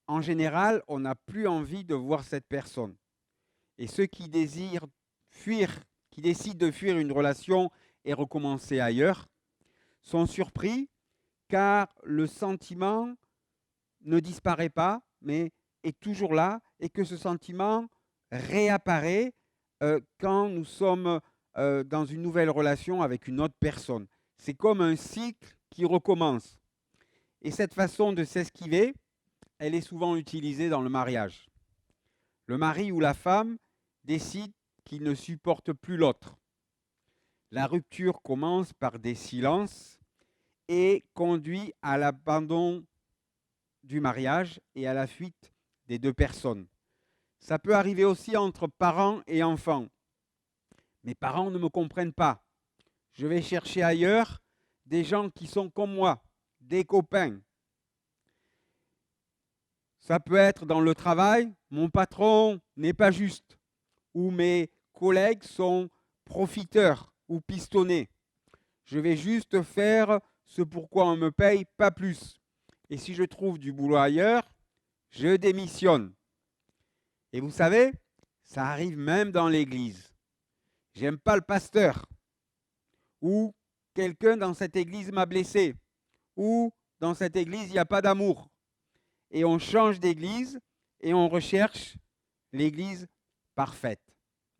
en général, on n'a plus envie de voir cette personne. Et ceux qui désirent fuir, qui décident de fuir une relation et recommencer ailleurs, sont surpris car le sentiment ne disparaît pas, mais est toujours là, et que ce sentiment réapparaît quand nous sommes dans une nouvelle relation avec une autre personne. C'est comme un cycle qui recommence. Et cette façon de s'esquiver, elle est souvent utilisée dans le mariage. Le mari ou la femme décide qu'il ne supporte plus l'autre. La rupture commence par des silences et conduit à l'abandon du mariage et à la fuite des deux personnes. Ça peut arriver aussi entre parents et enfants. Mes parents ne me comprennent pas. Je vais chercher ailleurs des gens qui sont comme moi, des copains. Ça peut être dans le travail, mon patron n'est pas juste, ou mes collègues sont profiteurs ou pistonnés. Je vais juste faire ce pourquoi on me paye, pas plus. Et si je trouve du boulot ailleurs, je démissionne. Et vous savez, ça arrive même dans l'église. J'aime pas le pasteur. Ou quelqu'un dans cette église m'a blessé. Ou dans cette église, il n'y a pas d'amour. Et on change d'église et on recherche l'église parfaite.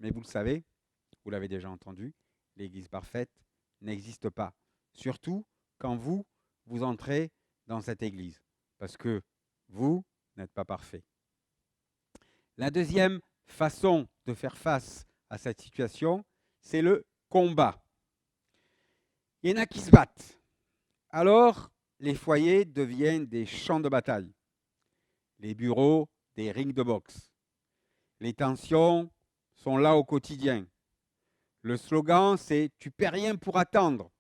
Mais vous le savez, vous l'avez déjà entendu, l'église parfaite n'existe pas. Surtout quand vous entrez dans cette église. Parce que vous n'êtes pas parfait. La deuxième façon de faire face à cette situation, c'est le combat. Il y en a qui se battent. Alors, les foyers deviennent des champs de bataille. Les bureaux, des rings de boxe. Les tensions sont là au quotidien. Le slogan, c'est « Tu ne paies rien pour attendre ».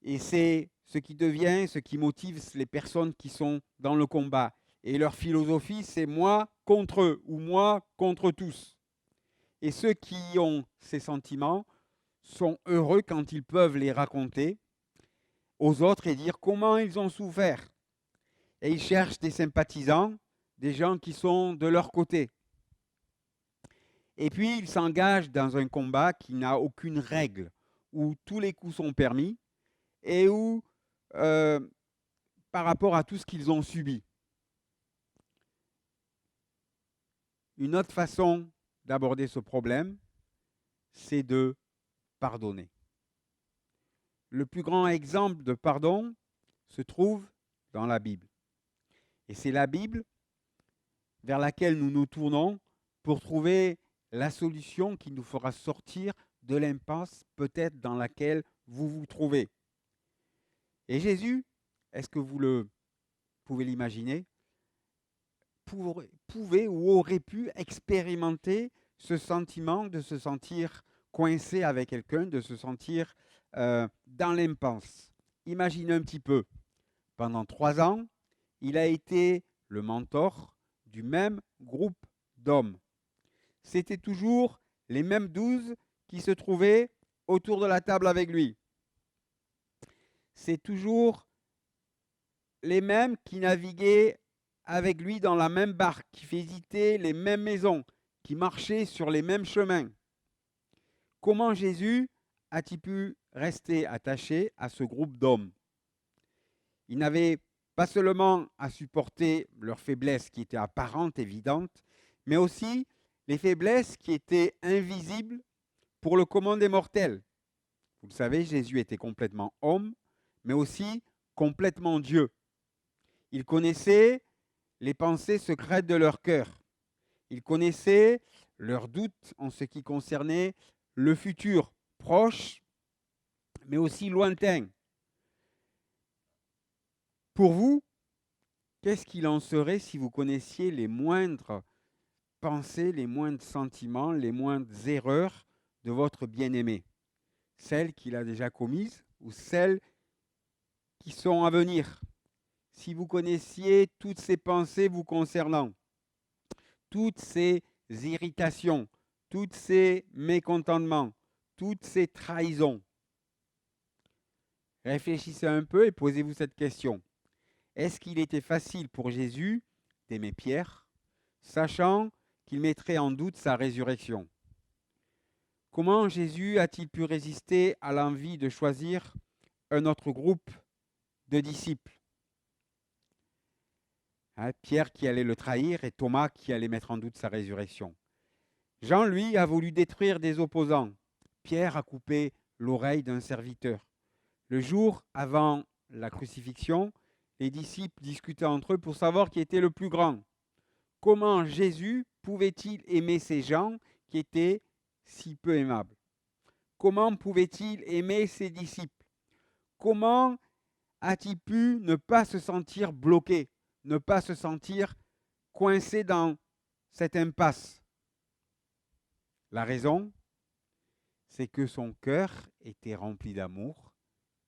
Et c'est ce qui motive les personnes qui sont dans le combat. Et leur philosophie, c'est « moi contre eux » ou « moi contre tous ». Et ceux qui ont ces sentiments sont heureux quand ils peuvent les raconter aux autres et dire comment ils ont souffert. Et ils cherchent des sympathisants, des gens qui sont de leur côté. Et puis, ils s'engagent dans un combat qui n'a aucune règle, où tous les coups sont permis et où, par rapport à tout ce qu'ils ont subi. Une autre façon d'aborder ce problème, c'est de pardonner. Le plus grand exemple de pardon se trouve dans la Bible. Et c'est la Bible vers laquelle nous nous tournons pour trouver la solution qui nous fera sortir de l'impasse peut-être dans laquelle vous vous trouvez. Et Jésus, est-ce que vous pouvez l'imaginer, pouvait ou aurait pu expérimenter ce sentiment de se sentir coincé avec quelqu'un, de se sentir dans l'impasse. Imaginez un petit peu, pendant 3 ans, il a été le mentor du même groupe d'hommes. C'était toujours les mêmes 12 qui se trouvaient autour de la table avec lui. C'est toujours les mêmes qui naviguaient avec lui dans la même barque, qui visitaient les mêmes maisons, qui marchaient sur les mêmes chemins. Comment Jésus a-t-il pu rester attaché à ce groupe d'hommes? Il n'avait pas seulement à supporter leurs faiblesses qui étaient apparentes, évidentes, mais aussi les faiblesses qui étaient invisibles pour le commun des mortels. Vous le savez, Jésus était complètement homme, mais aussi complètement Dieu. Il connaissait les pensées secrètes de leur cœur. Il connaissait leurs doutes en ce qui concernait le futur proche, mais aussi lointain. Pour vous, qu'est-ce qu'il en serait si vous connaissiez les moindres pensées, les moindres sentiments, les moindres erreurs de votre bien-aimé? Celles qu'il a déjà commises ou celles qui sont à venir? Si vous connaissiez toutes ces pensées vous concernant, toutes ces irritations, tous ces mécontentements, toutes ces trahisons, réfléchissez un peu et posez-vous cette question. Est-ce qu'il était facile pour Jésus d'aimer Pierre, sachant qu'il mettrait en doute sa résurrection? Comment Jésus a-t-il pu résister à l'envie de choisir un autre groupe de disciples? Pierre qui allait le trahir et Thomas qui allait mettre en doute sa résurrection. Jean, lui, a voulu détruire des opposants. Pierre a coupé l'oreille d'un serviteur. Le jour avant la crucifixion, les disciples discutaient entre eux pour savoir qui était le plus grand. Comment Jésus pouvait-il aimer ces gens qui étaient si peu aimables? Comment pouvait-il aimer ses disciples? Comment a-t-il pu ne pas se sentir bloqué, ne pas se sentir coincé dans cette impasse? La raison, c'est que son cœur était rempli d'amour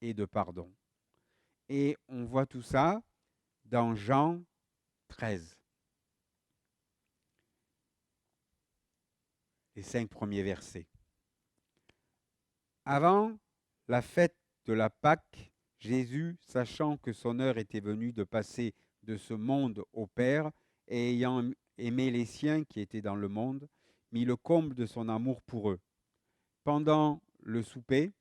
et de pardon. Et on voit tout ça dans Jean 13. Les 5 premiers versets. Avant la fête de la Pâque, Jésus, sachant que son heure était venue de passer de ce monde au Père, et ayant aimé les siens qui étaient dans le monde, mit le comble de son amour pour eux. Pendant le souper,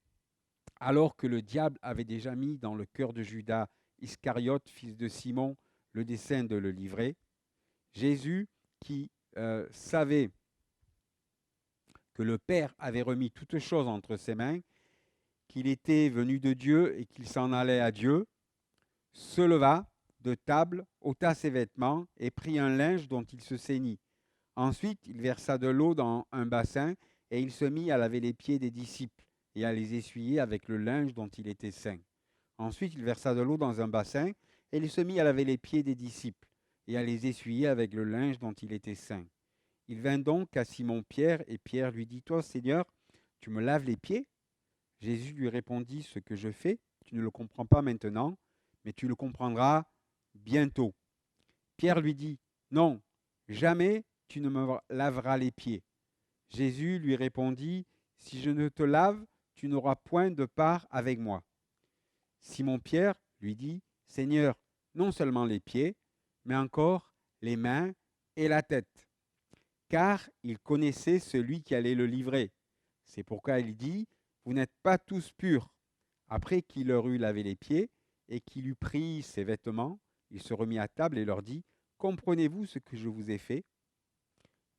alors que le diable avait déjà mis dans le cœur de Judas Iscariote, fils de Simon, le dessein de le livrer, Jésus, qui savait que le Père avait remis toutes choses entre ses mains, qu'il était venu de Dieu et qu'il s'en allait à Dieu, se leva de table, ôta ses vêtements et prit un linge dont il se ceignit. Ensuite, il versa de l'eau dans un bassin et il se mit à laver les pieds des disciples et à les essuyer avec le linge dont il était ceint. Ensuite, il versa de l'eau dans un bassin et il se mit à laver les pieds des disciples et à les essuyer avec le linge dont il était ceint. Il vint donc à Simon-Pierre et Pierre lui dit « Toi, Seigneur, tu me laves les pieds ?» Jésus lui répondit « Ce que je fais, tu ne le comprends pas maintenant, mais tu le comprendras bientôt. » Pierre lui dit « Non, jamais tu ne me laveras les pieds. » Jésus lui répondit « Si je ne te lave, tu n'auras point de part avec moi. » Simon-Pierre lui dit « Seigneur, non seulement les pieds, mais encore les mains et la tête. » Car il connaissait celui qui allait le livrer. C'est pourquoi il dit « Vous n'êtes pas tous purs. » Après qu'il leur eut lavé les pieds et qu'il eut pris ses vêtements, il se remit à table et leur dit « Comprenez-vous ce que je vous ai fait?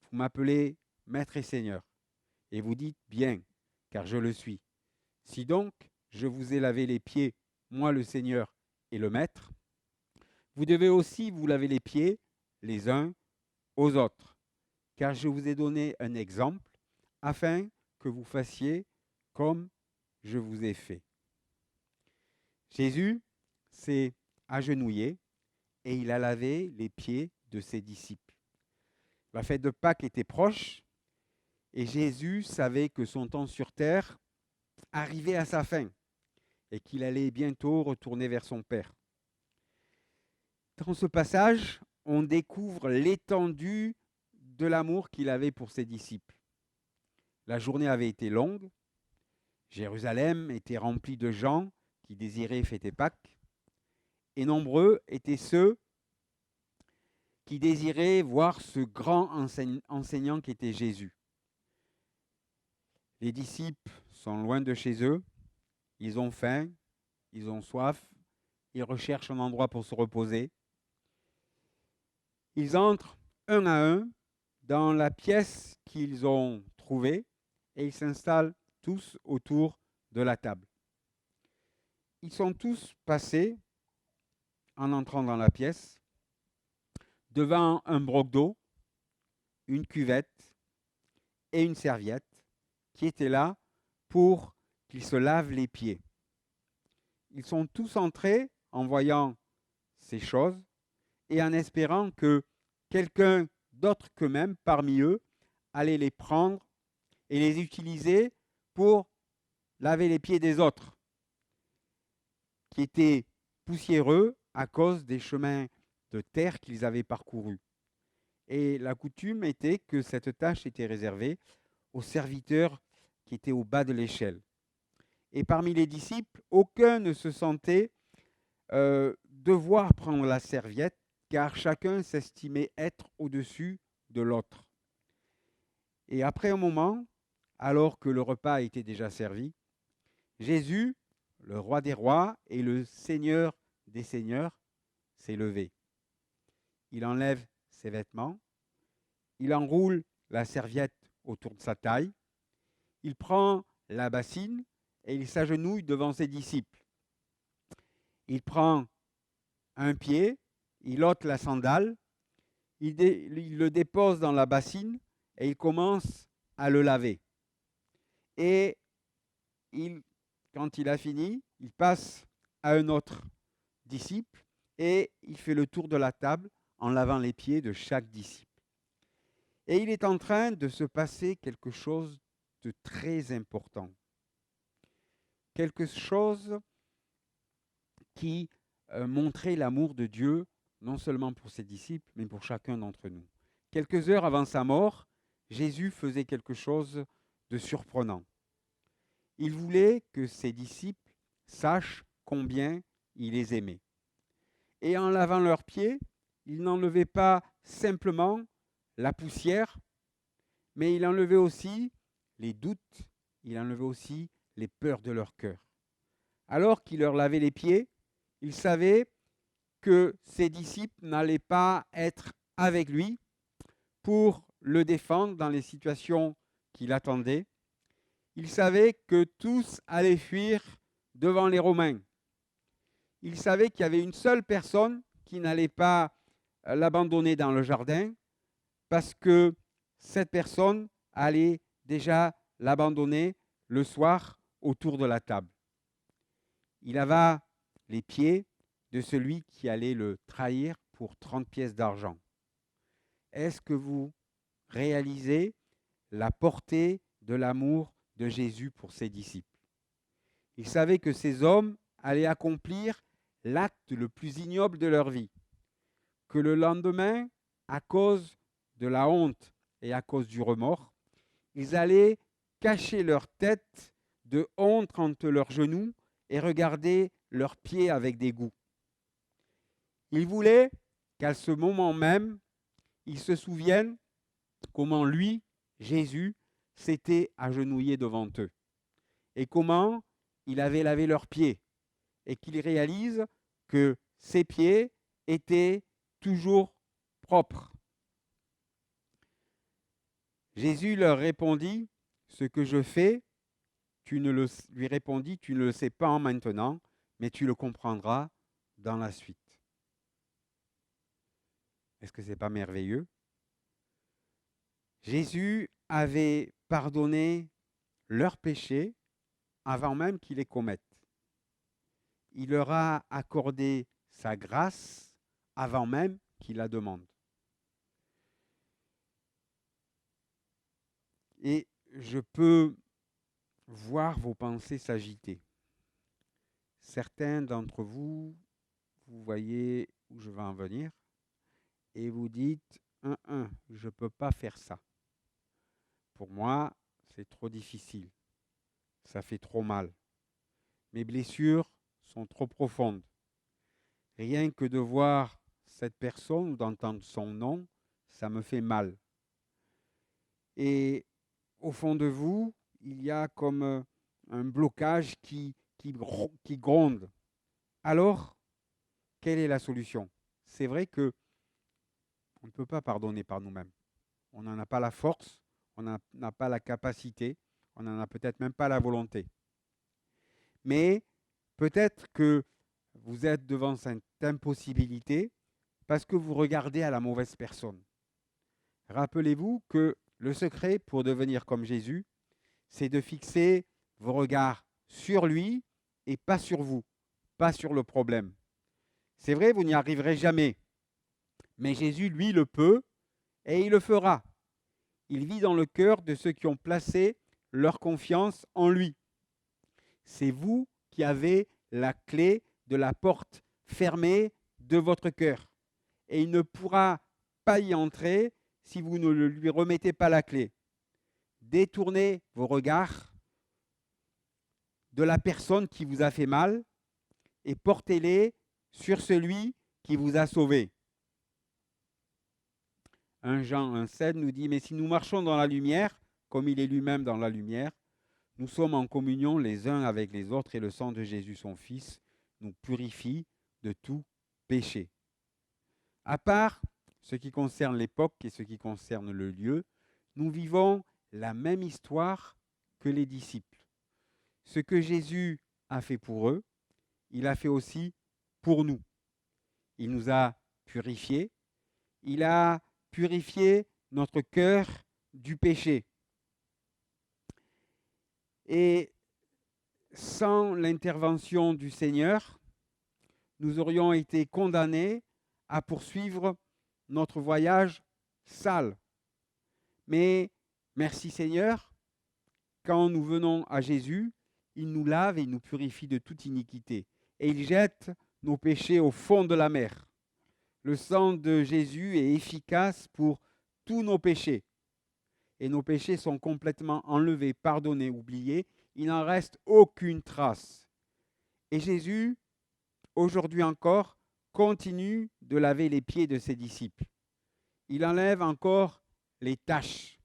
Vous m'appelez Maître et Seigneur, et vous dites bien, car je le suis. Si donc je vous ai lavé les pieds, moi le Seigneur et le Maître, vous devez aussi vous laver les pieds les uns aux autres, car je vous ai donné un exemple, afin que vous fassiez comme je vous ai fait. » Jésus s'est agenouillé et il a lavé les pieds de ses disciples. La fête de Pâques était proche et Jésus savait que son temps sur terre arrivait à sa fin et qu'il allait bientôt retourner vers son Père. Dans ce passage, on découvre l'étendue de l'amour qu'il avait pour ses disciples. La journée avait été longue, Jérusalem était remplie de gens qui désiraient fêter Pâques, et nombreux étaient ceux qui désiraient voir ce grand enseignant qui était Jésus. Les disciples sont loin de chez eux, ils ont faim, ils ont soif, ils recherchent un endroit pour se reposer. Ils entrent un à un dans la pièce qu'ils ont trouvée et ils s'installent tous autour de la table. Ils sont tous passés, en entrant dans la pièce, devant un broc d'eau, une cuvette et une serviette qui étaient là pour qu'ils se lavent les pieds. Ils sont tous entrés en voyant ces choses et en espérant que quelqu'un d'autre qu'eux-mêmes, parmi eux, allait les prendre et les utiliser pour laver les pieds des autres, qui étaient poussiéreux à cause des chemins de terre qu'ils avaient parcourus. Et la coutume était que cette tâche était réservée aux serviteurs qui étaient au bas de l'échelle. Et parmi les disciples, aucun ne se sentait devoir prendre la serviette, car chacun s'estimait être au-dessus de l'autre. Et après un moment, alors que le repas était déjà servi, Jésus, le roi des rois et le Seigneur des seigneurs, s'est levé. Il enlève ses vêtements, il enroule la serviette autour de sa taille, il prend la bassine et il s'agenouille devant ses disciples. Il prend un pied, il ôte la sandale, il le dépose dans la bassine et il commence à le laver. Et quand il a fini, il passe à un autre disciple et il fait le tour de la table en lavant les pieds de chaque disciple. Et il est en train de se passer quelque chose de très important. Quelque chose qui montrait l'amour de Dieu, non seulement pour ses disciples, mais pour chacun d'entre nous. Quelques heures avant sa mort, Jésus faisait quelque chose de surprenant. Il voulait que ses disciples sachent combien il les aimait. Et en lavant leurs pieds, il n'enlevait pas simplement la poussière, mais il enlevait aussi les doutes, il enlevait aussi les peurs de leur cœur. Alors qu'il leur lavait les pieds, il savait que ses disciples n'allaient pas être avec lui pour le défendre dans les situations qui l'attendaient. Il savait que tous allaient fuir devant les Romains. Il savait qu'il y avait une seule personne qui n'allait pas l'abandonner dans le jardin, parce que cette personne allait déjà l'abandonner le soir autour de la table. Il lava les pieds de celui qui allait le trahir pour 30 pièces d'argent. Est-ce que vous réalisez la portée de l'amour de Jésus pour ses disciples? Il savait que ces hommes allaient accomplir l'acte le plus ignoble de leur vie, que le lendemain, à cause de la honte et à cause du remords, ils allaient cacher leur tête de honte entre leurs genoux et regarder leurs pieds avec dégoût. Il voulait qu'à ce moment même, ils se souviennent comment lui, Jésus, s'était agenouillé devant eux et comment il avait lavé leurs pieds et qu'ils réalisent que ses pieds étaient toujours propres. Jésus leur répondit, « Ce que je fais, lui répondit, tu ne le sais pas maintenant, mais tu le comprendras dans la suite. » Est-ce que ce n'est pas merveilleux? Jésus avait pardonné leurs péchés avant même qu'ils les commettent. Il leur a accordé sa grâce avant même qu'ils la demandent. Et je peux voir vos pensées s'agiter. Certains d'entre vous, vous voyez où je vais en venir, et vous dites, je ne peux pas faire ça. Pour moi, c'est trop difficile. Ça fait trop mal. Mes blessures sont trop profondes. Rien que de voir cette personne ou d'entendre son nom, ça me fait mal. Et au fond de vous, il y a comme un blocage qui gronde. Alors, quelle est la solution? C'est vrai que on ne peut pas pardonner par nous-mêmes. On n'en a pas la force, on n'en a pas la capacité, on n'en a peut-être même pas la volonté. Mais peut-être que vous êtes devant cette impossibilité parce que vous regardez à la mauvaise personne. Rappelez-vous que le secret pour devenir comme Jésus, c'est de fixer vos regards sur lui et pas sur vous, pas sur le problème. C'est vrai, vous n'y arriverez jamais. Mais Jésus, lui, le peut et il le fera. Il vit dans le cœur de ceux qui ont placé leur confiance en lui. C'est vous qui avez la clé de la porte fermée de votre cœur. Et il ne pourra pas y entrer si vous ne lui remettez pas la clé. Détournez vos regards de la personne qui vous a fait mal et portez-les sur celui qui vous a sauvés. 1 Jean 1,7 nous dit, mais si nous marchons dans la lumière, comme il est lui-même dans la lumière, nous sommes en communion les uns avec les autres et le sang de Jésus, son Fils, nous purifie de tout péché. À part ce qui concerne l'époque et ce qui concerne le lieu, nous vivons la même histoire que les disciples. Ce que Jésus a fait pour eux, il a fait aussi pour nous. Il nous a purifiés, il a purifié notre cœur du péché. Et sans l'intervention du Seigneur, nous aurions été condamnés à poursuivre notre voyage sale. Mais merci Seigneur, quand nous venons à Jésus, il nous lave et il nous purifie de toute iniquité. Et il jette nos péchés au fond de la mer. Le sang de Jésus est efficace pour tous nos péchés. Et nos péchés sont complètement enlevés, pardonnés, oubliés. Il n'en reste aucune trace. Et Jésus, aujourd'hui encore, continue de laver les pieds de ses disciples. Il enlève encore les taches.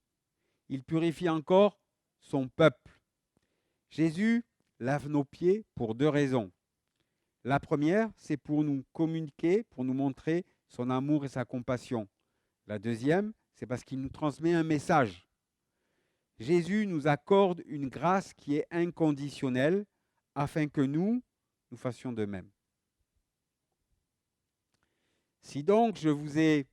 Il purifie encore son peuple. Jésus lave nos pieds pour 2 raisons. La première, c'est pour nous communiquer, pour nous montrer son amour et sa compassion. La deuxième, c'est parce qu'il nous transmet un message. Jésus nous accorde une grâce qui est inconditionnelle afin que nous fassions de même. Si donc je vous ai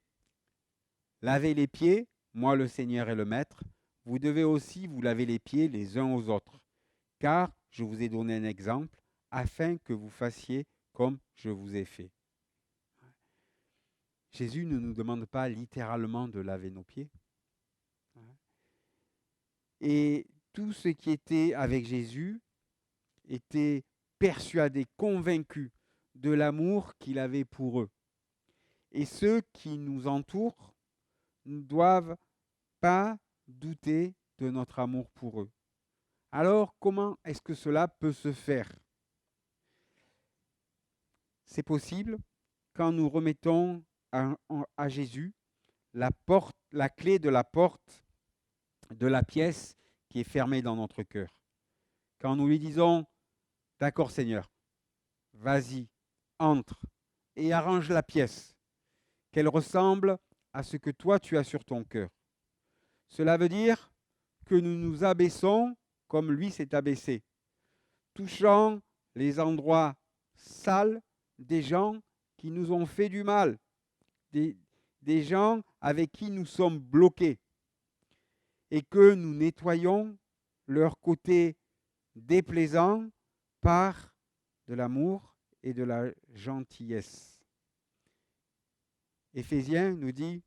lavé les pieds, moi le Seigneur et le Maître, vous devez aussi vous laver les pieds les uns aux autres, car je vous ai donné un exemple afin que vous fassiez comme je vous ai fait. Jésus ne nous demande pas littéralement de laver nos pieds. Et tous ceux qui étaient avec Jésus étaient persuadés, convaincus de l'amour qu'il avait pour eux. Et ceux qui nous entourent ne doivent pas douter de notre amour pour eux. Alors, comment est-ce que cela peut se faire? C'est possible quand nous remettons à Jésus la clé de la porte de la pièce qui est fermée dans notre cœur. Quand nous lui disons, d'accord Seigneur, vas-y, entre et arrange la pièce, qu'elle ressemble à ce que toi tu as sur ton cœur. Cela veut dire que nous nous abaissons comme lui s'est abaissé, touchant les endroits sales des gens qui nous ont fait du mal, des gens avec qui nous sommes bloqués, et que nous nettoyons leur côté déplaisant par de l'amour et de la gentillesse. Éphésiens nous dit,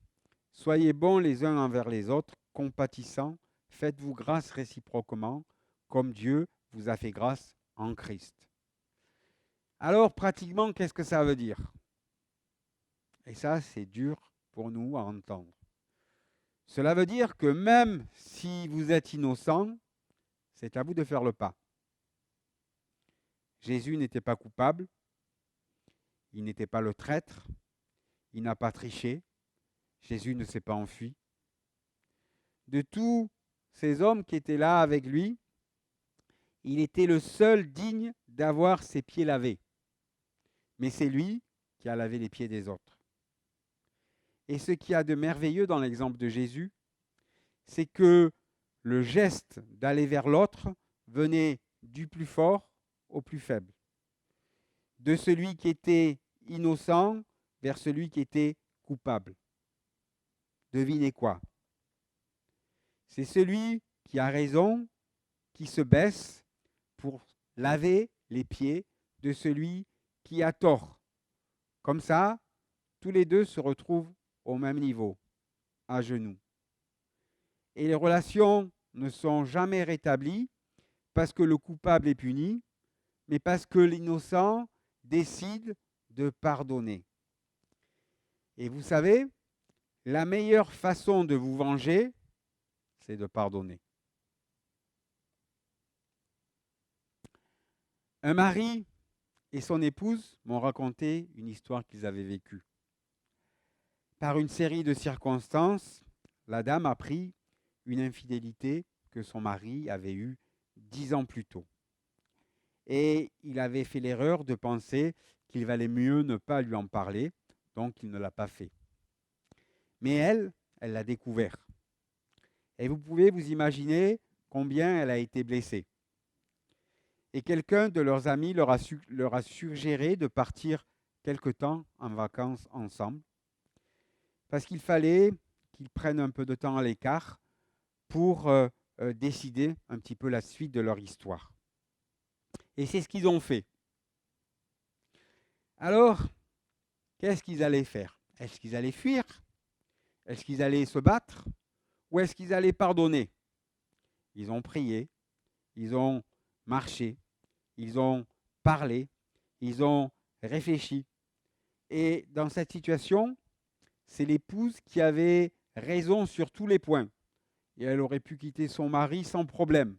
soyez bons les uns envers les autres, compatissants, faites-vous grâce réciproquement, comme Dieu vous a fait grâce en Christ. Alors, pratiquement, qu'est-ce que ça veut dire? Et ça, c'est dur pour nous à entendre. Cela veut dire que même si vous êtes innocent, c'est à vous de faire le pas. Jésus n'était pas coupable, il n'était pas le traître, il n'a pas triché, Jésus ne s'est pas enfui. De tous ces hommes qui étaient là avec lui, il était le seul digne d'avoir ses pieds lavés. Mais c'est lui qui a lavé les pieds des autres. Et ce qu'il y a de merveilleux dans l'exemple de Jésus, c'est que le geste d'aller vers l'autre venait du plus fort au plus faible. De celui qui était innocent vers celui qui était coupable. Devinez quoi? C'est celui qui a raison, qui se baisse pour laver les pieds de celui qui a tort. Comme ça, tous les deux se retrouvent au même niveau, à genoux. Et les relations ne sont jamais rétablies parce que le coupable est puni, mais parce que l'innocent décide de pardonner. Et vous savez, la meilleure façon de vous venger, c'est de pardonner. Un mari et son épouse m'ont raconté une histoire qu'ils avaient vécue. Par une série de circonstances, la dame apprit une infidélité que son mari avait eue 10 ans plus tôt. Et il avait fait l'erreur de penser qu'il valait mieux ne pas lui en parler, donc il ne l'a pas fait. Mais elle l'a découvert. Et vous pouvez vous imaginer combien elle a été blessée. Et quelqu'un de leurs amis leur a suggéré de partir quelque temps en vacances ensemble, parce qu'il fallait qu'ils prennent un peu de temps à l'écart pour décider un petit peu la suite de leur histoire. Et c'est ce qu'ils ont fait. Alors, qu'est-ce qu'ils allaient faire? Est-ce qu'ils allaient fuir? Est-ce qu'ils allaient se battre? Ou est-ce qu'ils allaient pardonner? Ils ont prié, ils ont marché, ils ont parlé, ils ont réfléchi. Et dans cette situation, c'est l'épouse qui avait raison sur tous les points. Et elle aurait pu quitter son mari sans problème.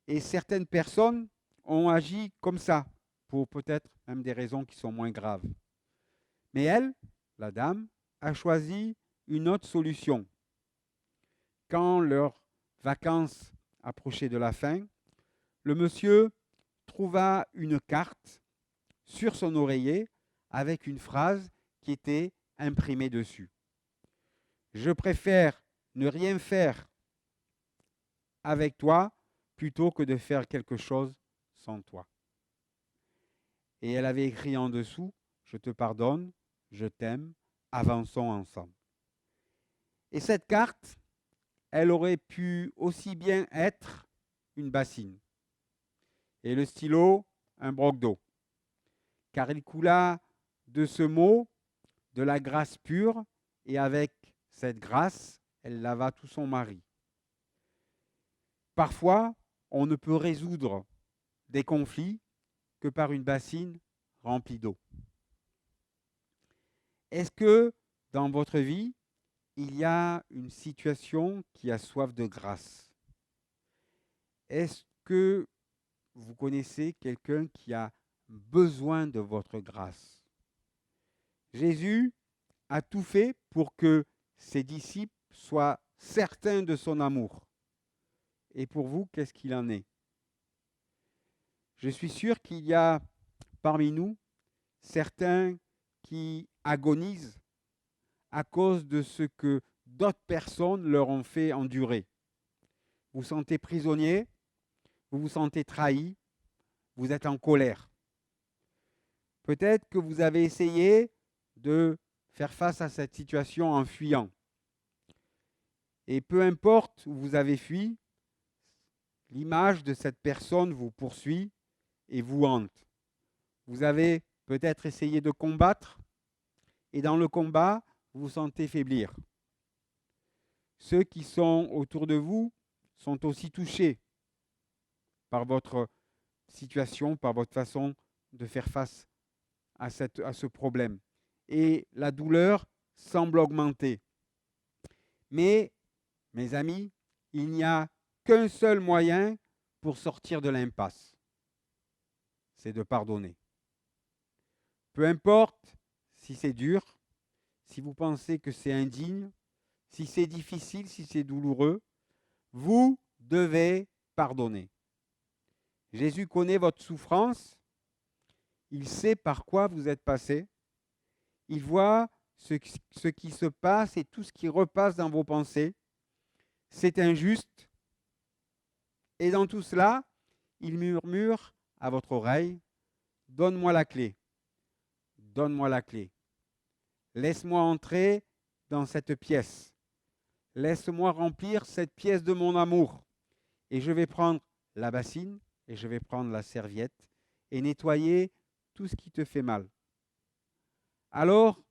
Et certaines personnes ont agi comme ça, pour peut-être même des raisons qui sont moins graves. Mais elle, la dame, a choisi une autre solution. Quand leurs vacances approchaient de la fin, le monsieur trouva une carte sur son oreiller avec une phrase qui était imprimée dessus. Je préfère ne rien faire avec toi plutôt que de faire quelque chose sans toi. Et elle avait écrit en dessous, je te pardonne, je t'aime, avançons ensemble. Et cette carte, elle aurait pu aussi bien être une bassine. Et le stylo, un broc d'eau. Car il coula de ce mot de la grâce pure, et avec cette grâce, elle lava tout son mari. Parfois, on ne peut résoudre des conflits que par une bassine remplie d'eau. Est-ce que dans votre vie, il y a une situation qui a soif de grâce? Est-ce que vous connaissez quelqu'un qui a besoin de votre grâce? Jésus a tout fait pour que ses disciples soient certains de son amour. Et pour vous, qu'est-ce qu'il en est? Je suis sûr qu'il y a parmi nous certains qui agonisent à cause de ce que d'autres personnes leur ont fait endurer. Vous vous sentez prisonnier, vous vous sentez trahi, vous êtes en colère. Peut-être que vous avez essayé de faire face à cette situation en fuyant. Et peu importe où vous avez fui, l'image de cette personne vous poursuit et vous hante. Vous avez peut-être essayé de combattre, et dans le combat, vous vous sentez faiblir. Ceux qui sont autour de vous sont aussi touchés par votre situation, par votre façon de faire face à ce problème. Et la douleur semble augmenter. Mais, mes amis, il n'y a qu'un seul moyen pour sortir de l'impasse. C'est de pardonner. Peu importe si c'est dur, si vous pensez que c'est indigne, si c'est difficile, si c'est douloureux, vous devez pardonner. Jésus connaît votre souffrance, il sait par quoi vous êtes passé, il voit ce qui se passe et tout ce qui repasse dans vos pensées. C'est injuste. Et dans tout cela, il murmure à votre oreille, « Donne-moi la clé. Donne-moi la clé. Laisse-moi entrer dans cette pièce. Laisse-moi remplir cette pièce de mon amour. Et je vais prendre la bassine et je vais prendre la serviette et nettoyer tout ce qui te fait mal. » Alors,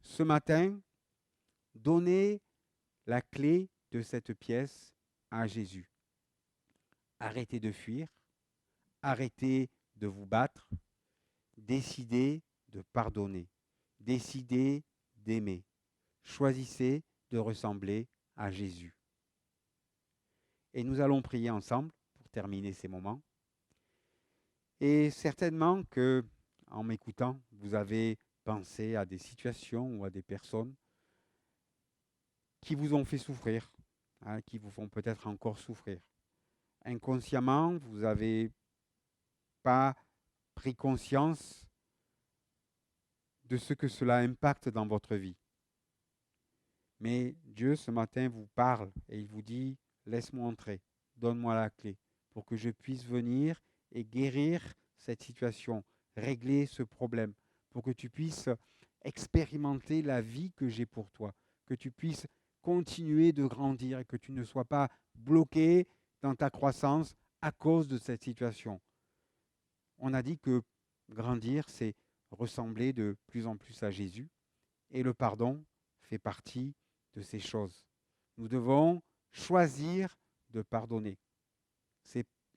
ce matin, donnez la clé de cette pièce à Jésus. Arrêtez de fuir, arrêtez de vous battre, décidez de pardonner, décidez d'aimer, choisissez de ressembler à Jésus. Et nous allons prier ensemble pour terminer ces moments. Et certainement que, en m'écoutant, vous avez pensé à des situations ou à des personnes qui vous ont fait souffrir, qui vous font peut-être encore souffrir. Inconsciemment, vous n'avez pas pris conscience de ce que cela impacte dans votre vie. Mais Dieu, ce matin, vous parle et il vous dit, laisse-moi entrer, donne-moi la clé pour que je puisse venir et guérir cette situation, régler ce problème, pour que tu puisses expérimenter la vie que j'ai pour toi, que tu puisses continuer de grandir et que tu ne sois pas bloqué dans ta croissance à cause de cette situation. On a dit que grandir, c'est ressembler de plus en plus à Jésus et le pardon fait partie de ces choses. Nous devons choisir de pardonner.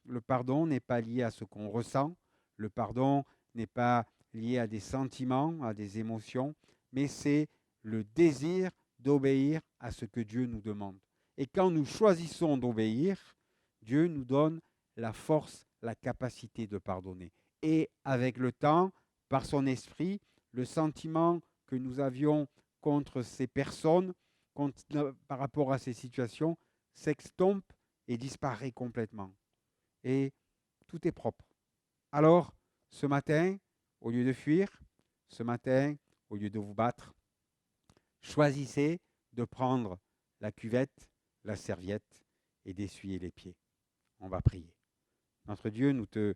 Le pardon n'est pas lié à ce qu'on ressent, le pardon n'est pas lié à des sentiments, à des émotions, mais c'est le désir d'obéir à ce que Dieu nous demande. Et quand nous choisissons d'obéir, Dieu nous donne la force, la capacité de pardonner. Et avec le temps, par son esprit, le sentiment que nous avions contre ces personnes, par rapport à ces situations, s'estompe et disparaît complètement. Et tout est propre. Alors, ce matin, au lieu de fuir, ce matin, au lieu de vous battre, choisissez de prendre la cuvette, la serviette et d'essuyer les pieds. On va prier. Notre Dieu, nous te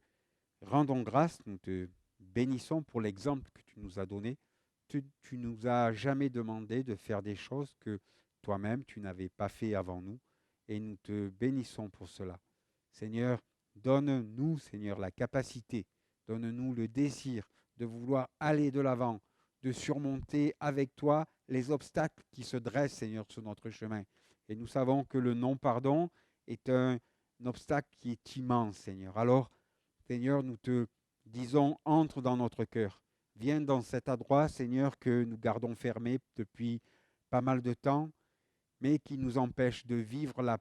rendons grâce, nous te bénissons pour l'exemple que tu nous as donné. Tu nous as jamais demandé de faire des choses que toi-même tu n'avais pas fait avant nous et nous te bénissons pour cela. Seigneur, donne-nous, Seigneur, la capacité, donne-nous le désir de vouloir aller de l'avant, de surmonter avec toi les obstacles qui se dressent, Seigneur, sur notre chemin. Et nous savons que le non-pardon est un obstacle qui est immense, Seigneur. Alors, Seigneur, nous te disons, entre dans notre cœur. Viens dans cet endroit, Seigneur, que nous gardons fermé depuis pas mal de temps, mais qui nous empêche de vivre la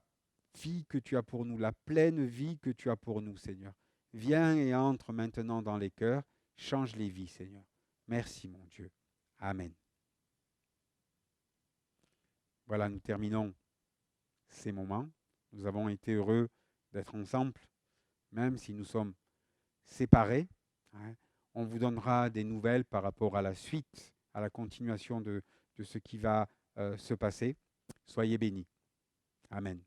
vie que tu as pour nous, la pleine vie que tu as pour nous, Seigneur. Viens et entre maintenant dans les cœurs, change les vies, Seigneur. Merci, mon Dieu. Amen. Voilà, nous terminons ces moments. Nous avons été heureux d'être ensemble, même si nous sommes séparés. On vous donnera des nouvelles par rapport à la suite, à la continuation de ce qui va se passer. Soyez bénis. Amen.